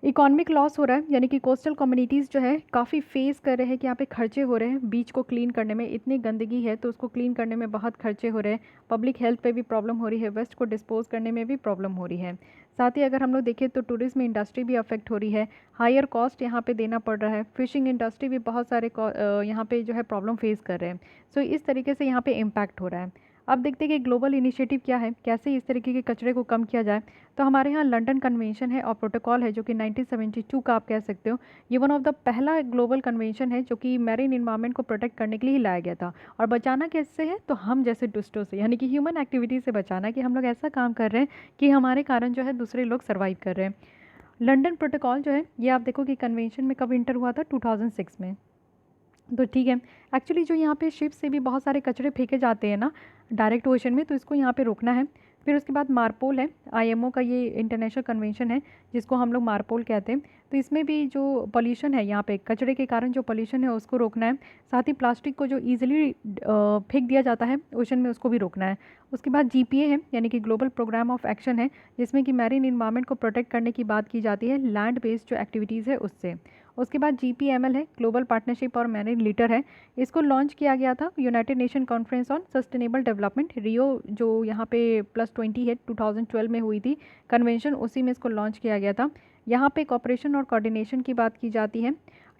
इकोनॉमिक लॉस हो रहा है, यानी कि कोस्टल कम्युनिटीज़ जो है काफ़ी फेस कर रहे हैं कि यहाँ पे खर्चे हो रहे हैं बीच को क्लीन करने में। इतनी गंदगी है तो उसको क्लीन करने में बहुत खर्चे हो रहे हैं। पब्लिक हेल्थ पे भी प्रॉब्लम हो रही है, वेस्ट को डिस्पोज करने में भी प्रॉब्लम हो रही है। साथ ही अगर हम लोग देखें तो टूरिज्म इंडस्ट्री भी अफेक्ट हो रही है, हायर कॉस्ट यहाँ पे देना पड़ रहा है। फिशिंग इंडस्ट्री भी बहुत सारे यहाँ पे जो है प्रॉब्लम फेस कर रहे हैं। सो इस तरीके से यहाँ पे इम्पैक्ट हो रहा है। अब देखते हैं कि ग्लोबल इनिशिएटिव क्या है, कैसे इस तरीके के कचरे को कम किया जाए। तो हमारे यहाँ लंदन कन्वेंशन है और प्रोटोकॉल है जो कि 1972 का आप कह सकते हो। ये वन ऑफ द पहला ग्लोबल कन्वेंशन है जो कि मैरीन इन्वायरमेंट को प्रोटेक्ट करने के लिए ही लाया गया था। और बचाना कैसे है, तो हम जैसे दुष्टों से, यानी कि ह्यूमन एक्टिविटी से बचाना, कि हम लोग ऐसा काम कर रहे हैं कि हमारे कारण जो है दूसरे लोग सर्वाइव कर रहे हैं। लंदन प्रोटोकॉल जो है ये आप देखो कि कन्वेंशन में कब इंटर हुआ था, 2006 में। तो ठीक है, एक्चुअली जो यहाँ पे शिप से भी बहुत सारे कचरे फेंके जाते हैं ना डायरेक्ट ओशन में, तो इसको यहाँ पे रोकना है। फिर उसके बाद मारपोल है, आईएमओ का ये इंटरनेशनल कन्वेंशन है जिसको हम लोग मारपोल कहते हैं। तो इसमें भी जो पॉल्यूशन है, यहाँ पे कचरे के कारण जो पॉल्यूशन है उसको रोकना है। साथ ही प्लास्टिक को जो ईजिली फेंक दिया जाता है ओशन में उसको भी रोकना है। उसके बाद जीपीए है, यानी कि ग्लोबल प्रोग्राम ऑफ एक्शन है, जिसमें कि मैरीन इन्वायरमेंट को प्रोटेक्ट करने की बात की जाती है लैंड बेस्ड जो एक्टिविटीज़ है उससे। उसके बाद जीपीएमएल है, ग्लोबल पार्टनरशिप और मैरीन लीडर है। इसको लॉन्च किया गया था United Nation conference on sustainable development, Rio जो यहाँ पे +20 है 2012 में हुई थी कन्वेंशन, उसी में इसको लॉन्च किया गया था। यहाँ पे कॉपरेशन और कोऑर्डिनेशन की बात की जाती है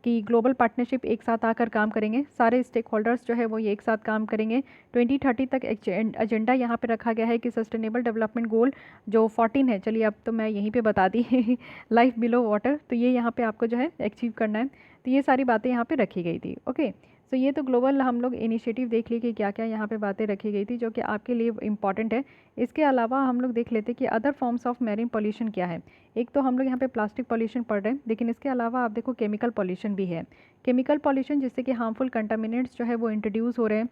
कि ग्लोबल पार्टनरशिप एक साथ आकर काम करेंगे, सारे स्टेक होल्डर्स जो है वो ये एक साथ काम करेंगे। 2030 तक एजेंडा यहाँ पे रखा गया है कि सस्टेनेबल डेवलपमेंट गोल जो 14 है, चलिए अब तो मैं यहीं पे बता दी लाइफ बिलो वाटर, तो ये यहाँ पे आपको जो है अचीव करना है। तो ये सारी बातें यहाँ पे रखी गई थी। ओके, सो ये तो ग्लोबल हम लोग इनिशिएटिव देख लिए कि क्या क्या यहाँ पे बातें रखी गई थी जो कि आपके लिए इम्पॉर्टेंट है। इसके अलावा हम लोग देख लेते कि other forms of marine pollution क्या है। एक तो हम लोग यहाँ पे प्लास्टिक पॉल्यूशन पढ़ रहे हैं, लेकिन इसके अलावा आप देखो केमिकल पॉल्यूशन भी है। केमिकल पॉल्यूशन जिससे कि हार्मफुल कंटामिनेंट्स जो है वो इंट्रोड्यूस हो रहे हैं।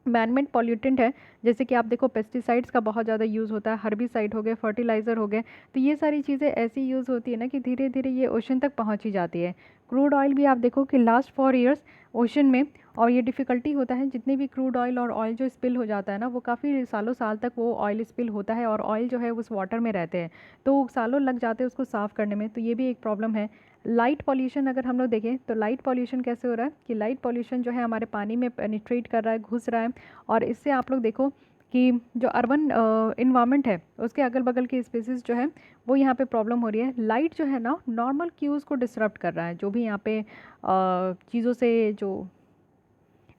मैनमेड पॉल्यूटेंट है, जैसे कि आप देखो पेस्टिसाइड्स का बहुत ज़्यादा यूज़ होता है, हर्बिसाइड हो गए, फर्टिलाइज़र हो गए। तो ये सारी चीज़ें ऐसी यूज़ होती है ना कि धीरे धीरे ये ओशन तक पहुँची जाती है। क्रूड ऑयल भी आप देखो कि लास्ट 4 ईयर्स ओशन में, और ये डिफ़िकल्टी होता है जितने भी क्रूड ऑयल और ऑयल जो स्पिल हो जाता है ना, वो काफ़ी सालों साल तक वो ऑयल स्पिल होता है और ऑयल जो है उस वाटर में रहते हैं, तो सालों लग जाते हैं उसको साफ़ करने में। तो ये भी एक प्रॉब्लम है। लाइट पॉल्यूशन अगर हम लोग देखें तो लाइट पॉल्यूशन कैसे हो रहा है कि लाइट पॉल्यूशन जो है हमारे पानी में पेनिट्रेट कर रहा है, घुस रहा है, और इससे आप लोग देखो कि जो अर्बन इन्वायरमेंट है उसके अगल बगल की स्पेसिस जो है वो यहाँ पे प्रॉब्लम हो रही है। लाइट जो है ना नॉर्मल क्यूज़ को डिसरप्ट कर रहा है, जो भी यहाँ पे चीज़ों से जो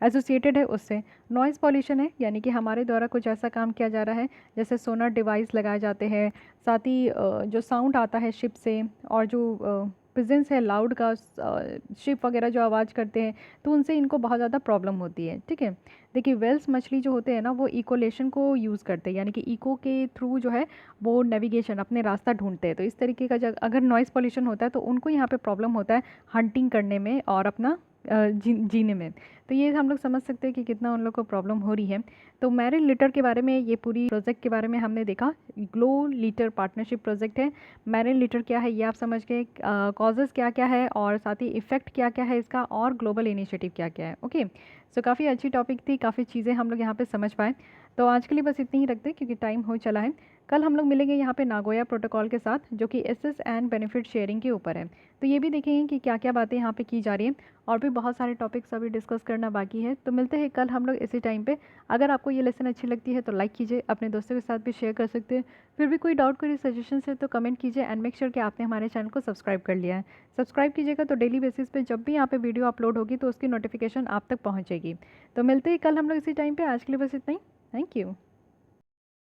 एसोसिएटेड है उससे। नॉइज़ पॉल्यूशन है, यानी कि हमारे द्वारा कुछ ऐसा काम किया जा रहा है जैसे सोनर डिवाइस लगाए जाते हैं, साथ ही जो साउंड आता है शिप से, और जो प्रेजेंस है लाउड का, शिप वगैरह जो आवाज़ करते हैं, तो उनसे इनको बहुत ज़्यादा प्रॉब्लम होती है। ठीक है, देखिए वेल्स मछली जो होते हैं ना वो इकोलेशन को यूज़ करते हैं, यानी कि इको के थ्रू जो है वो नेविगेशन अपने रास्ता ढूंढते हैं। तो इस तरीके का जब अगर नॉइज़ पॉल्यूशन होता है तो उनको यहाँ पे प्रॉब्लम होता है हंटिंग करने में और अपना जीने में। तो ये हम लोग समझ सकते हैं कि कितना उन लोग को प्रॉब्लम हो रही है। तो मैरिन लिटर के बारे में, ये पूरी प्रोजेक्ट के बारे में हमने देखा। ग्लो लीटर पार्टनरशिप प्रोजेक्ट है। मैरिन लिटर क्या है ये आप समझ गए, कॉजेज़ क्या क्या है और साथ ही इफ़ेक्ट क्या क्या है इसका, और ग्लोबल इनिशिएटिव क्या क्या है। ओके, सो काफ़ी अच्छी टॉपिक थी, काफ़ी चीज़ें हम लोग यहाँ पे समझ पाए। तो आज के लिए बस इतनी ही रखते हैं क्योंकि टाइम हो चला है। कल हम लोग मिलेंगे यहाँ पे नागोया प्रोटोकॉल के साथ जो कि एसेस एंड बेनिफिट शेयरिंग के ऊपर है। तो ये भी देखेंगे कि क्या क्या बातें यहाँ पे की जा रही हैं, और भी बहुत सारे टॉपिक्स अभी डिस्कस करना बाकी है। तो मिलते हैं कल हम लोग इसी टाइम पे। अगर आपको ये लेसन अच्छी लगती है तो लाइक कीजिए, अपने दोस्तों के साथ भी शेयर कर सकते हैं। फिर भी कोई डाउट, कोई सजेशन है तो कमेंट कीजिए, एंड मेक श्योर कि आपने हमारे चैनल को सब्सक्राइब कर लिया है। सब्सक्राइब कीजिएगा तो डेली बेसिस पे जब भी यहाँ पे वीडियो अपलोड होगी तो उसकी नोटिफिकेशन आप तक पहुँचेगी। तो मिलते हैं कल हम लोग इसी टाइम पर। आज के लिए बस इतना ही। Thank you.